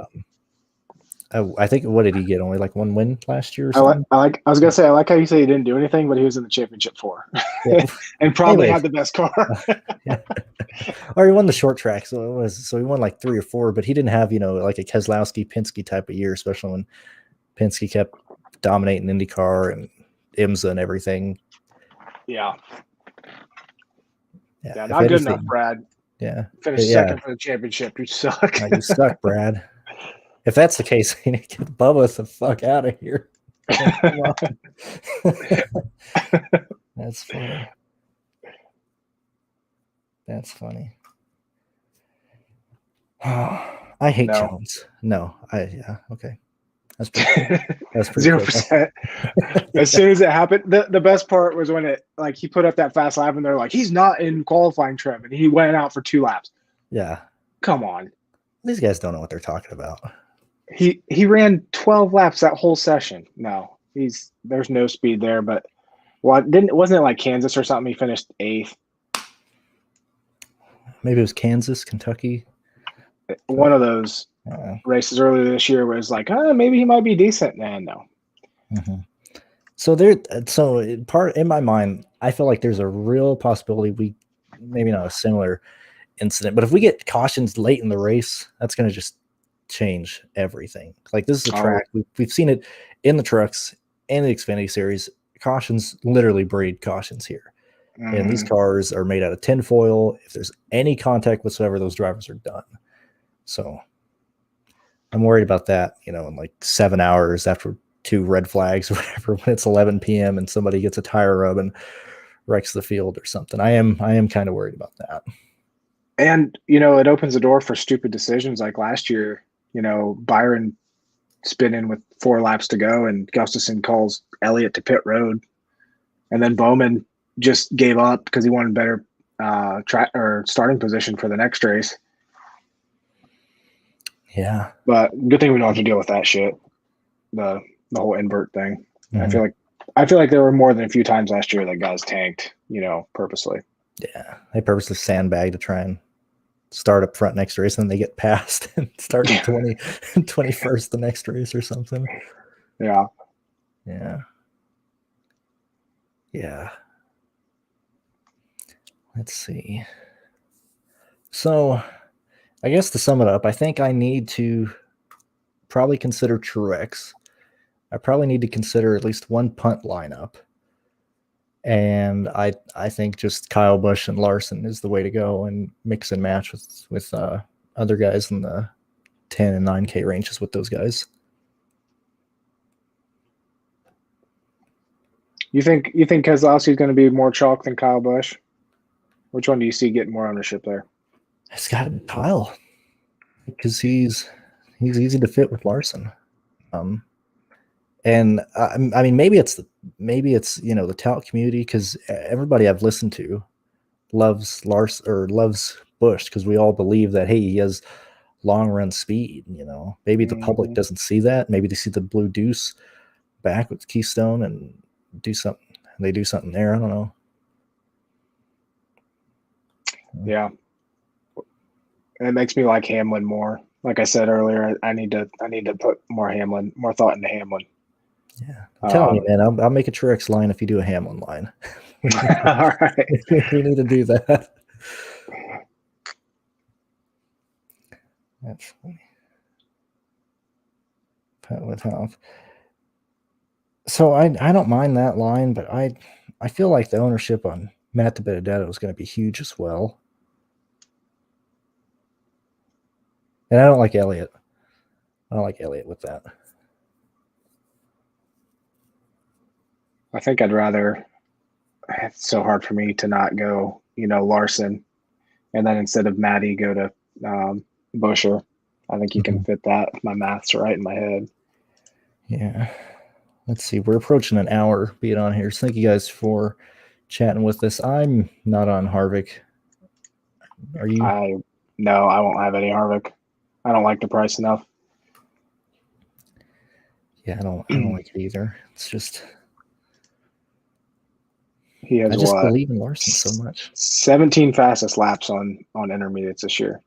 I think, what did he get? Only like 1 win last year or something? I was going to say, I like how you say he didn't do anything, but he was in the championship 4 and probably had the best car. Or he won the short track. So he won like 3 or 4, but he didn't have, like a Keselowski Penske type of year, especially when Penske kept dominating IndyCar and IMSA and everything. Yeah, not good enough, Brad. Yeah. Finished second for the championship. You suck. You suck, Brad. If that's the case, you need to get Bubba the fuck out of here. That's funny. That's funny. Oh, I hate Jones. No, okay. That's pretty 0%. As soon as it happened, the best part was when he put up that fast lap and they're like, he's not in qualifying trim, and he went out for 2 laps. Yeah. Come on. These guys don't know what they're talking about. He ran 12 laps that whole session. No, there's no speed there, but wasn't it like Kansas or something? He finished 8th. Maybe it was Kansas, Kentucky. One of those races earlier this year was like, maybe he might be decent. No. Mm-hmm. So part in my mind, I feel like there's a real possibility maybe not a similar incident, but if we get cautions late in the race, that's going to just change everything. Like, this is a track. We've seen it in the trucks and the Xfinity series. Cautions literally breed cautions here. And these cars are made out of tinfoil. If there's any contact whatsoever, those drivers are done. So I'm worried about that, in like 7 hours after 2 red flags or whatever, when it's 11 p.m. and somebody gets a tire rub and wrecks the field or something. I am kind of worried about that. And, it opens the door for stupid decisions like last year. Byron spinning with 4 laps to go and Gustafson calls Elliott to pit road. And then Bowman just gave up because he wanted better starting position for the next race. Yeah. But good thing we don't have to deal with that shit. The whole invert thing. I feel like I feel like there were more than a few times last year that guys tanked, purposely. Yeah, they purposely sandbag to try and start up front next race, and then they get passed and start in 21st the next race or something. Yeah. Let's see. So I guess to sum it up, I think I need to probably consider Truex. I probably need to consider at least one punt lineup. And I think just Kyle Busch and Larson is the way to go, and mix and match with other guys in the 10 and 9K ranges with those guys. You think Keselowski's going to be more chalk than Kyle Busch? Which one do you see getting more ownership there? It's got to be Kyle, because he's easy to fit with Larson. And I mean, maybe it's the tout community, because everybody I've listened to loves Larson or loves Busch, because we all believe that, hey, he has long run speed. Maybe the public doesn't see that. Maybe they see the blue deuce back with Keystone and do something. They do something there. I don't know. Yeah, it makes me like Hamlin more. Like I said earlier, I need to put more thought into Hamlin. Yeah, I'm telling you, man, I'll make a Truex line if you do a Hamlin line. All right, we need to do that. That's funny. Pat with health. So I don't mind that line, but I feel like the ownership on Matt DiBenedetto is going to be huge as well. And I don't like Elliott. I don't like Elliott with that. I think I'd rather. It's so hard for me to not go, Larson, and then instead of Matty, go to Buscher. I think you can fit that if my math's right in my head. Yeah. Let's see. We're approaching an hour being on here. So thank you guys for chatting with us. I'm not on Harvick. Are you? No, I won't have any Harvick. I don't like the price enough. Yeah, I don't like it either. It's just I just believe in Larson so much. 17 fastest laps on intermediates this year.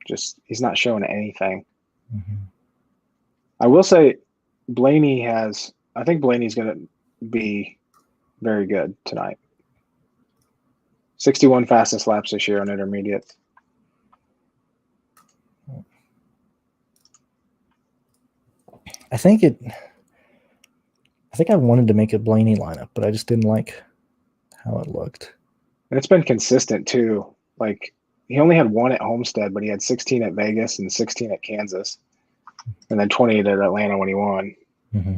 Just he's not showing anything. Mm-hmm. I will say I think Blaney's going to be very good tonight. 61 fastest laps this year on intermediates. I think I wanted to make a Blaney lineup, but I just didn't like how it looked. And it's been consistent too. Like he only had one at Homestead, but he had 16 at Vegas and 16 at Kansas, and then 28 at Atlanta when he won. Mm-hmm.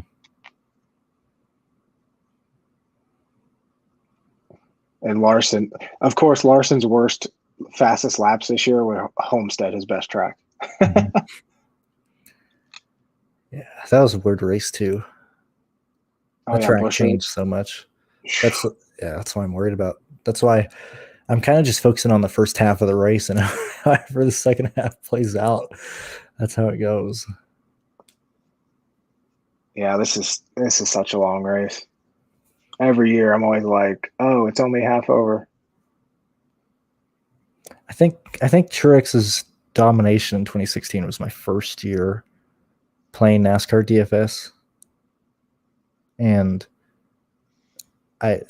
And Larson, of course, Larson's fastest laps this year were Homestead, his best track. Mm-hmm. Yeah, that was a weird race too. The track changed so much. That's why I'm worried about. That's why I'm kind of just focusing on the first half of the race, and however the second half plays out, that's how it goes. Yeah, this is such a long race. Every year, I'm always like, oh, it's only half over. I think Truex's domination in 2016 was my first year playing NASCAR DFS, and I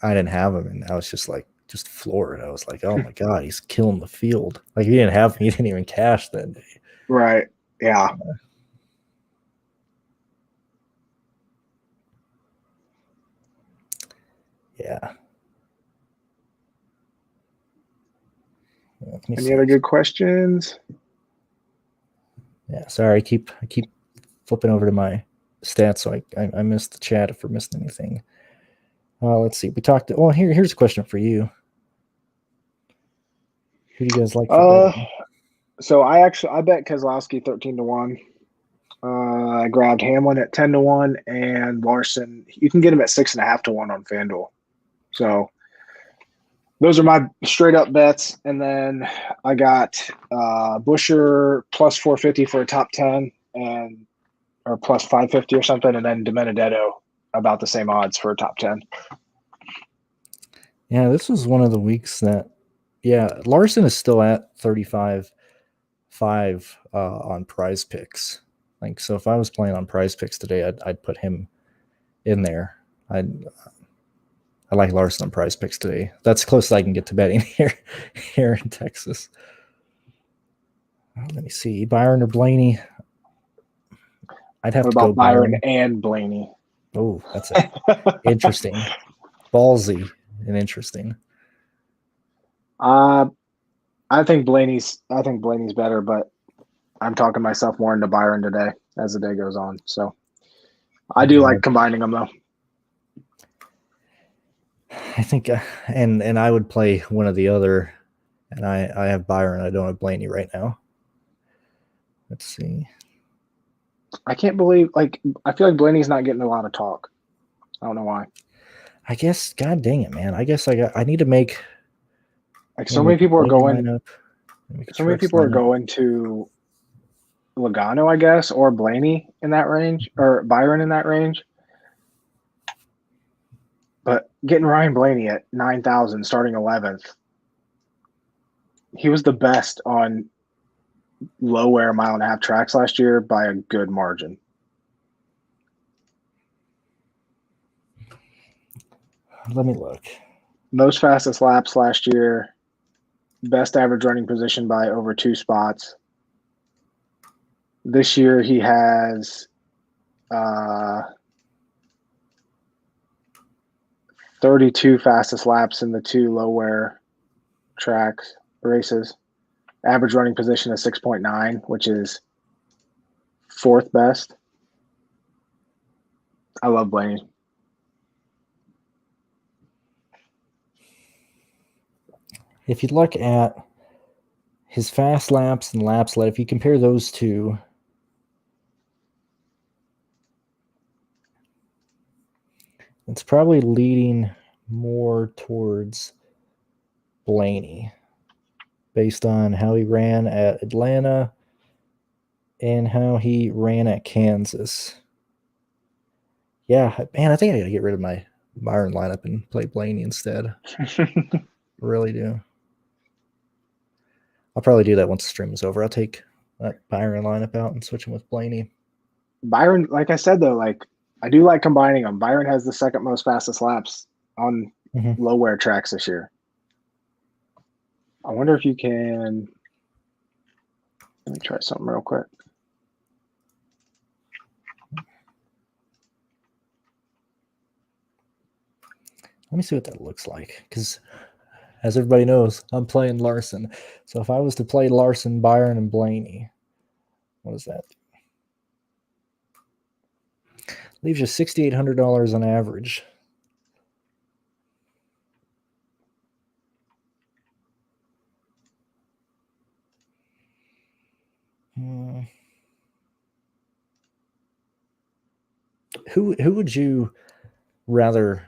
didn't have him, and I was just floored. I was like, oh my god, he's killing the field. Like he didn't have me, he didn't even cash that day. Right. Yeah. Yeah. Any other good questions? Yeah, sorry, I keep flipping over to my stats, so I missed the chat if we're missing anything. Let's see. We talked. Well, here's a question for you. Who do you guys like for betting? So I bet Keselowski 13-1. I grabbed Hamlin at 10-1 and Larson. You can get him at 6.5-1 on FanDuel. So those are my straight up bets. And then I got Buscher plus 450 for a top 10 or plus 550 or something. And then DiBenedetto about the same odds for a top 10. Yeah, this was one of the weeks that, Larson is still at 35.5 on Prize Picks. Like, so if I was playing on Prize Picks today, I'd put him in there. I like Larson on Prize Picks today. That's close as I can get to betting here in Texas. Let me see, Byron or Blaney. I'd have what to go about Byron and Blaney? Oh, that's interesting, ballsy, and interesting. I think Blaney's better, but I'm talking myself more into Byron today as the day goes on. So I do like combining them though. I think, and I would play one or the other, and I have Byron. I don't have Blaney right now. Let's see. I can't believe, like, I feel like Blaney's not getting a lot of talk. I don't know why. I guess, God dang it, man. I guess I need to make. Like, so many people are going. So many people are lineup. going to Logano, I guess, or Blaney in that range, or Byron in that range. But getting Ryan Blaney at 9,000, starting 11th, he was the best on low wear mile-and-a-half tracks last year by a good margin. Let me look. Most fastest laps last year, best average running position by over 2 spots. This year he has 32 fastest laps in the 2 low wear tracks races. Average running position is 6.9, which is 4th best. I love Blaney. If you look at his fast laps and laps led, if you compare those two, it's probably leading more towards Blaney based on how he ran at Atlanta and how he ran at Kansas. Yeah, man, I think I got to get rid of my Byron lineup and play Blaney instead. Really do. I'll probably do that once the stream is over. I'll take that Byron lineup out and switch him with Blaney. Byron, like I said, though, like, I do like combining them. Byron has the 2nd most fastest laps on low wear tracks this year. I wonder if you can. Let me try something real quick. Let me see what that looks like, because as everybody knows, I'm playing Larson. So if I was to play Larson, Byron, and Blaney, what is that? Leaves you $6,800 on average. Who would you rather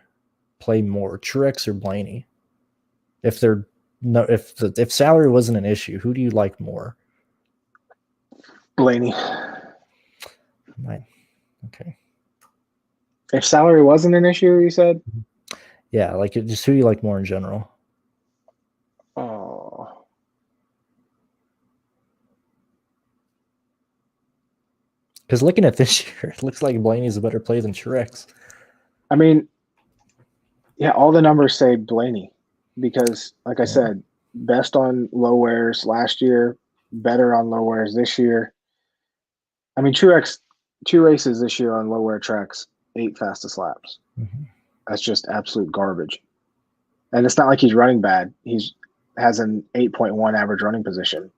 play more, Truex or Blaney? If salary wasn't an issue, who do you like more? Blaney. Right. Okay. If salary wasn't an issue, you said? Yeah, like just who you like more in general. Oh. Because looking at this year, it looks like Blaney's a better play than Truex. I mean, yeah, all the numbers say Blaney because, like I said, best on low wears last year, better on low wears this year. I mean, Truex, 2 races this year on low wear tracks, 8 fastest laps. That's just absolute garbage. And it's not like he's running bad. He's has an 8.1 average running position.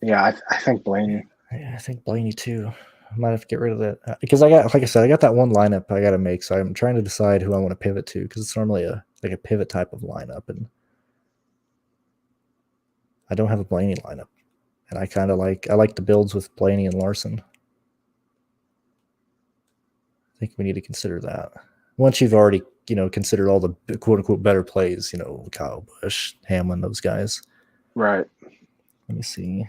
Yeah, I think Blaney. Yeah, I think Blaney too. I might have to get rid of that because I got that one lineup I got to make. So I'm trying to decide who I want to pivot to because it's normally a pivot type of lineup, and I don't have a Blaney lineup, and I like the builds with Blaney and Larson. I think we need to consider that once you've already considered all the quote unquote better plays. Kyle Busch, Hamlin, those guys. Right. Let me see.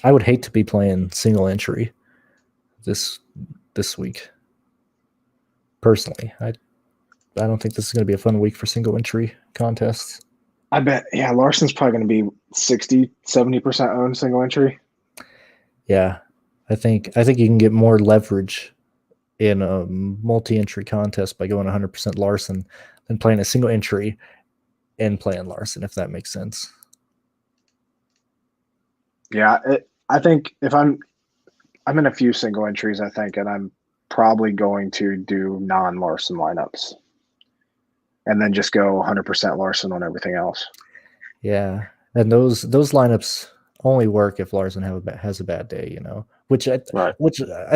I would hate to be playing single entry this week. Personally, I don't think this is going to be a fun week for single entry contests. I bet, yeah, Larson's probably going to be 60, 70% owned single entry. Yeah, I think you can get more leverage in a multi-entry contest by going 100% Larson than playing a single entry and playing Larson, if that makes sense. Yeah, I think if I'm in a few single entries, I think, and I'm probably going to do non-Larson lineups and then just go 100% Larson on everything else. Yeah, and those lineups only work if Larson has a bad day, you know. Which I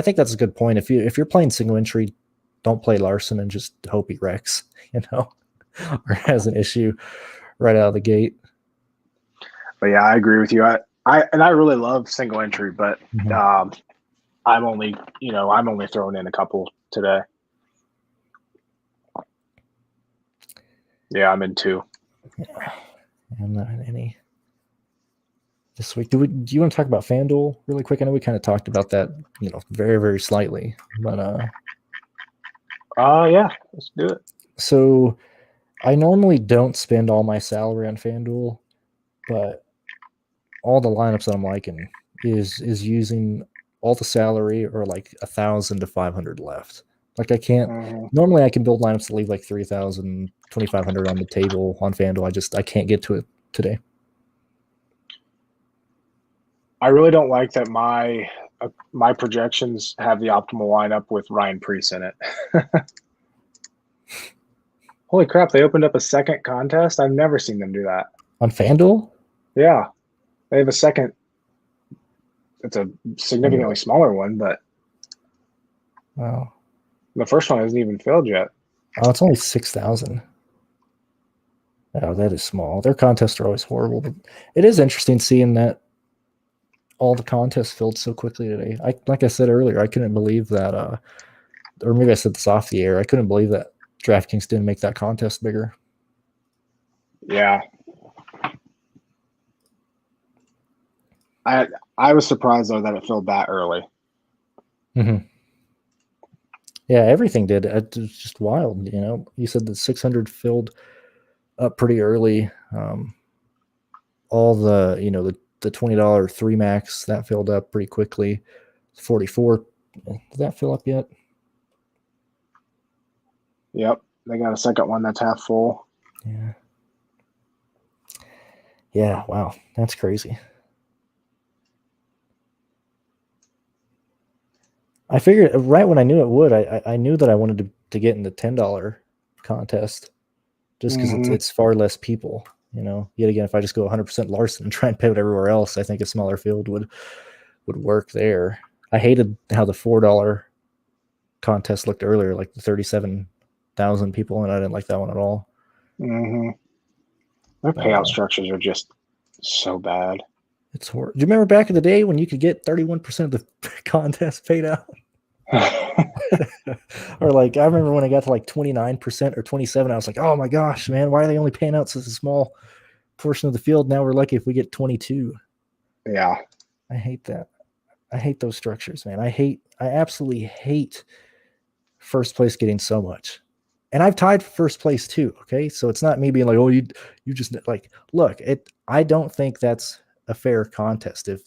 think that's a good point. If you're playing single entry, don't play Larson and just hope he wrecks, you know, or has an issue right out of the gate. But yeah, I agree with you. I really love single entry, but I'm only throwing in a couple today. Yeah, I'm in 2. Yeah, I'm not in any this week. Do you want to talk about FanDuel really quick? I know we kind of talked about that, you know, very, very slightly, but yeah, let's do it. So I normally don't spend all my salary on FanDuel, but all the lineups that I'm liking is using all the salary or like 1,000 to 500 left. Like I can't normally I can build lineups that leave like 3,000, 2,500 on the table on FanDuel. I can't get to it today. I really don't like that my projections have the optimal lineup with Ryan Preece in it. Holy crap, they opened up a second contest? I've never seen them do that. On FanDuel? Yeah. They have a second. It's a significantly smaller one, but wow. The first one hasn't even filled yet. Oh, it's only 6,000. Oh, that is small. Their contests are always horrible, but it is interesting seeing that all the contests filled so quickly today. Like I said earlier, I couldn't believe that, or maybe I said this off the air. I couldn't believe that DraftKings didn't make that contest bigger. Yeah. I was surprised though that it filled that early. Mm-hmm. Yeah, everything did. It was just wild. You know, you said that 600 filled up pretty early. All the, you know, the $20 3 max that filled up pretty quickly. 44, did that fill up yet? Yep, they got a second one that's half full. Yeah. Yeah, wow, that's crazy. I figured right when I knew it would, I knew that I wanted to get in the $10 contest just because it's far less people, you know. Yet again, if I just go 100% Larson and try and pivot everywhere else, I think a smaller field would work there. I hated how the $4 contest looked earlier, like the 37,000 people, and I didn't like that one at all. Their payout structures are just so bad. It's horrible. Do you remember back in the day when you could get 31% of the contest paid out? Or like I remember when I got to like 29% or 27%, I was like, oh my gosh, man, why are they only paying out such a small portion of the field? Now we're lucky if we get 22. Yeah. I hate that. I hate those structures, man. I absolutely hate first place getting so much. And I've tied for first place too. Okay. So it's not me being like, oh, you just like, look, I don't think that's a fair contest. If,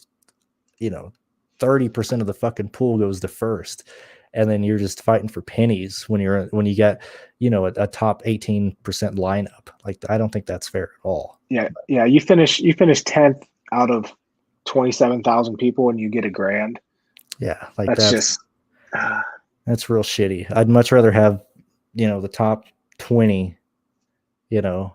you know, 30% of the fucking pool goes to first, and then you're just fighting for pennies when you get, you know, a top 18% lineup. Like, I don't think that's fair at all. Yeah. Yeah. You finish 10th out of 27,000 people and you get $1,000. Yeah. Like that's just, that's real shitty. I'd much rather have, you know, the top 20, you know,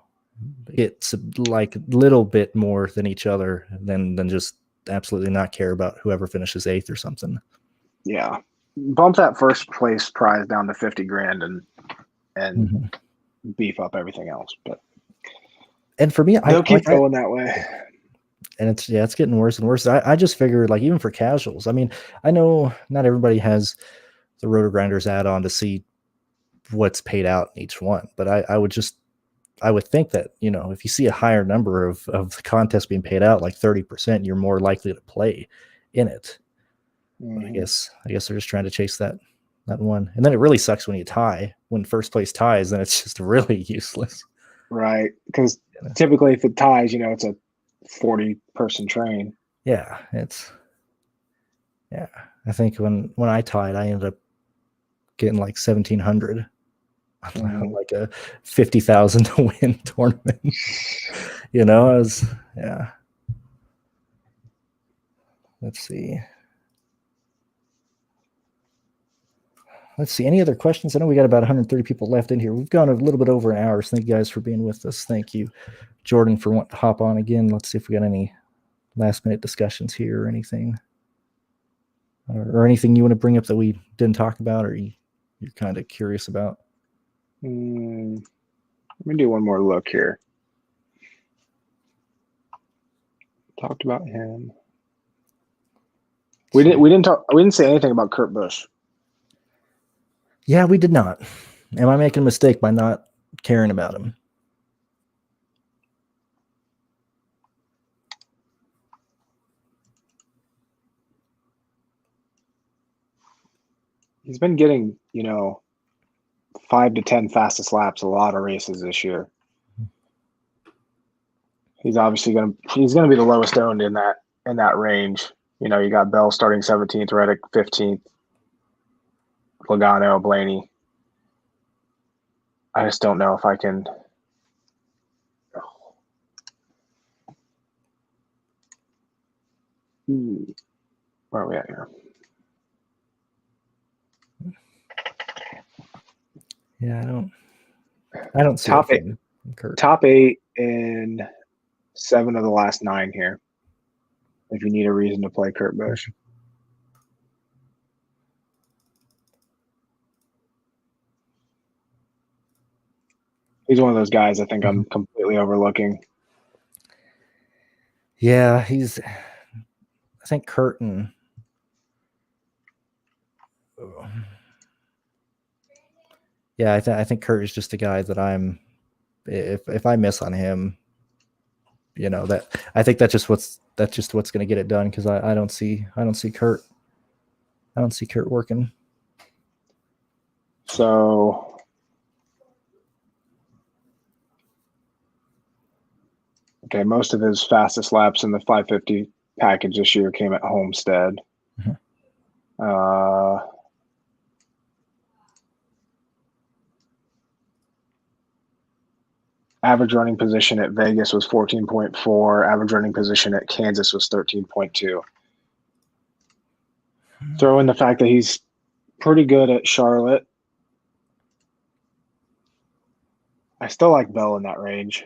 it's like a little bit more than each other than just absolutely not care about whoever finishes 8th or something. Yeah. Bump that first place prize down to $50,000 and beef up everything else. And for me, they'll keep going that way. And it's getting worse and worse. I just figured, like, even for casuals, I mean, I know not everybody has the Roto Grinders add-on to see what's paid out in each one, but I would think that, you know, if you see a higher number of the contest being paid out, like 30%, you're more likely to play. in it. But I guess they're just trying to chase that one. And then it really sucks when you tie. When first place ties, then it's just really useless. Right. Because typically if it ties, it's a 40-person train. Yeah, I think when I tied, I ended up getting like 1,700 on like a 50,000 to win tournament. I was Let's see. Any other questions? I know we got about 130 people left in here. We've gone a little bit over an hour, so thank you guys for being with us. Thank you, Jordan, for wanting to hop on again. Let's see if we got any last-minute discussions here or anything. Or anything you want to bring up that we didn't talk about or you're kind of curious about? Let me do one more look here. Talked about him. We didn't say anything about Kurt Busch. Yeah, we did not. Am I making a mistake by not caring about him? He's been getting, 5 to 10 fastest laps a lot of races this year. He's obviously gonna be the lowest owned in that range. You got Bell starting 17th, Reddick 15th, Logano, Blaney. I just don't know if I can. Where are we at here? Yeah, I don't see top 8 in 7 of the last 9 here. If you need a reason to play Kurt Busch. He's one of those guys I think I'm completely overlooking. Yeah, I think Curtin. Yeah, I think Kurt is just a guy that if I miss on him, that I think that's just what's going to get it done because I don't see Kurt. I don't see Kurt working. So okay, most of his fastest laps in the 550 package this year came at Homestead. Average running position at Vegas was 14.4. Average running position at Kansas was 13.2. Throw in the fact that he's pretty good at Charlotte. I still like Bell in that range,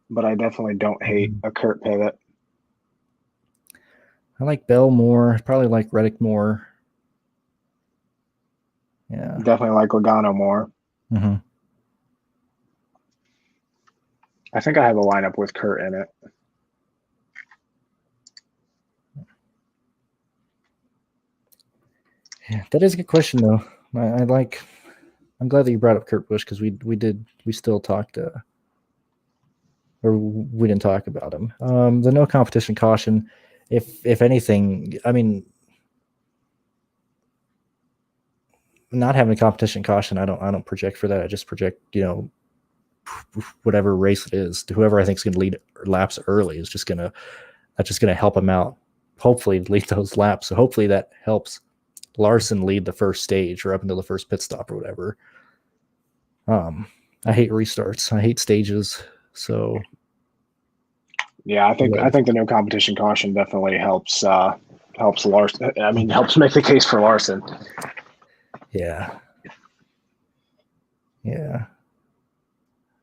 but I definitely don't hate a Kurt pivot. I like Bell more. Probably like Reddick more. Yeah. Definitely like Logano more. Mm-hmm. I think I have a lineup with Kurt in it. Yeah, that is a good question though. I'm glad that you brought up Kurt Busch because we still talked or we didn't talk about him. The no competition caution, if anything, I mean, not having a competition caution, I don't project for that. I just project, whatever race it is, to whoever I think is going to lead laps early is just gonna help him out. Hopefully, lead those laps. So hopefully that helps Larson lead the first stage or up until the first pit stop or whatever. I hate restarts. I hate stages. So yeah, I think the no competition caution definitely helps Larson. I mean, helps make the case for Larson. Yeah.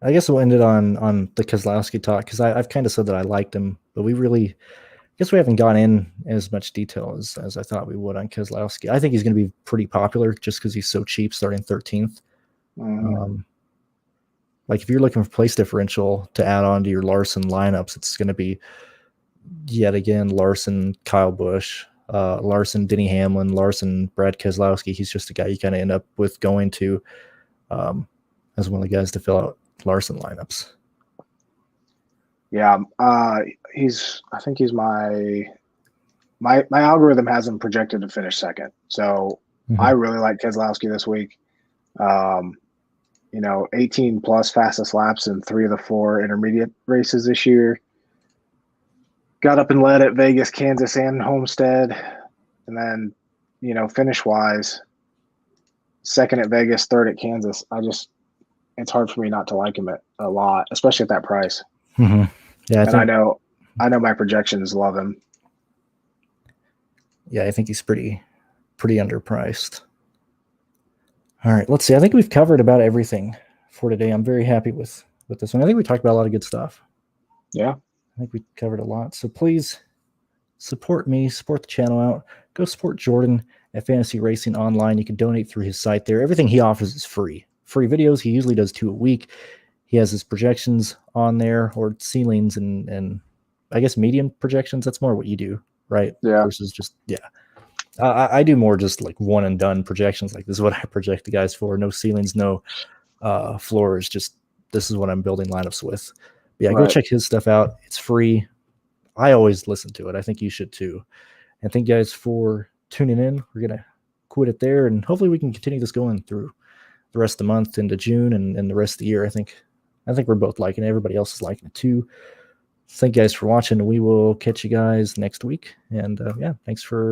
I guess we'll end it on the Keselowski talk because I've kind of said that I liked him, but I guess we haven't gone in as much detail as I thought we would on Keselowski. I think he's going to be pretty popular just because he's so cheap, starting 13th. Like if you're looking for place differential to add on to your Larson lineups, it's going to be yet again Larson, Kyle Busch, Larson, Denny Hamlin, Larson, Brad Keselowski. He's just a guy you kind of end up with going to as one of the guys to fill out Larson lineups. Yeah, I think he's my my algorithm has him projected to finish second. So I Mm-hmm. really like Keselowski this week. 18 plus fastest laps in 3 of the 4 intermediate races this year. Got up and led at Vegas, Kansas, and Homestead. And then, finish wise, second at Vegas, third at Kansas. It's hard for me not to like him a lot, especially at that price. Mm-hmm. Yeah, I know my projections love him. Yeah, I think he's pretty underpriced. All right, let's see. I think we've covered about everything for today. I'm very happy with this one. I think we talked about a lot of good stuff. Yeah. I think we covered a lot. So please support me, support the channel out. Go support Jordan at Fantasy Racing Online. You can donate through his site there. Everything he offers is free. Free videos. He usually does 2 a week. He has his projections on there, or ceilings and I guess medium projections. That's more what you do, right? Yeah. Versus just, yeah. I do more just like one and done projections. Like, this is what I project the guys for. No ceilings, no floors. Just, this is what I'm building lineups with. But yeah, Go check his stuff out. It's free. I always listen to it. I think you should too. And thank you guys for tuning in. We're going to quit it there, and hopefully we can continue this going through the rest of the month into June and the rest of the year. I think we're both liking it. Everybody else is liking it too. Thank you guys for watching. We will catch you guys next week. And yeah, thanks for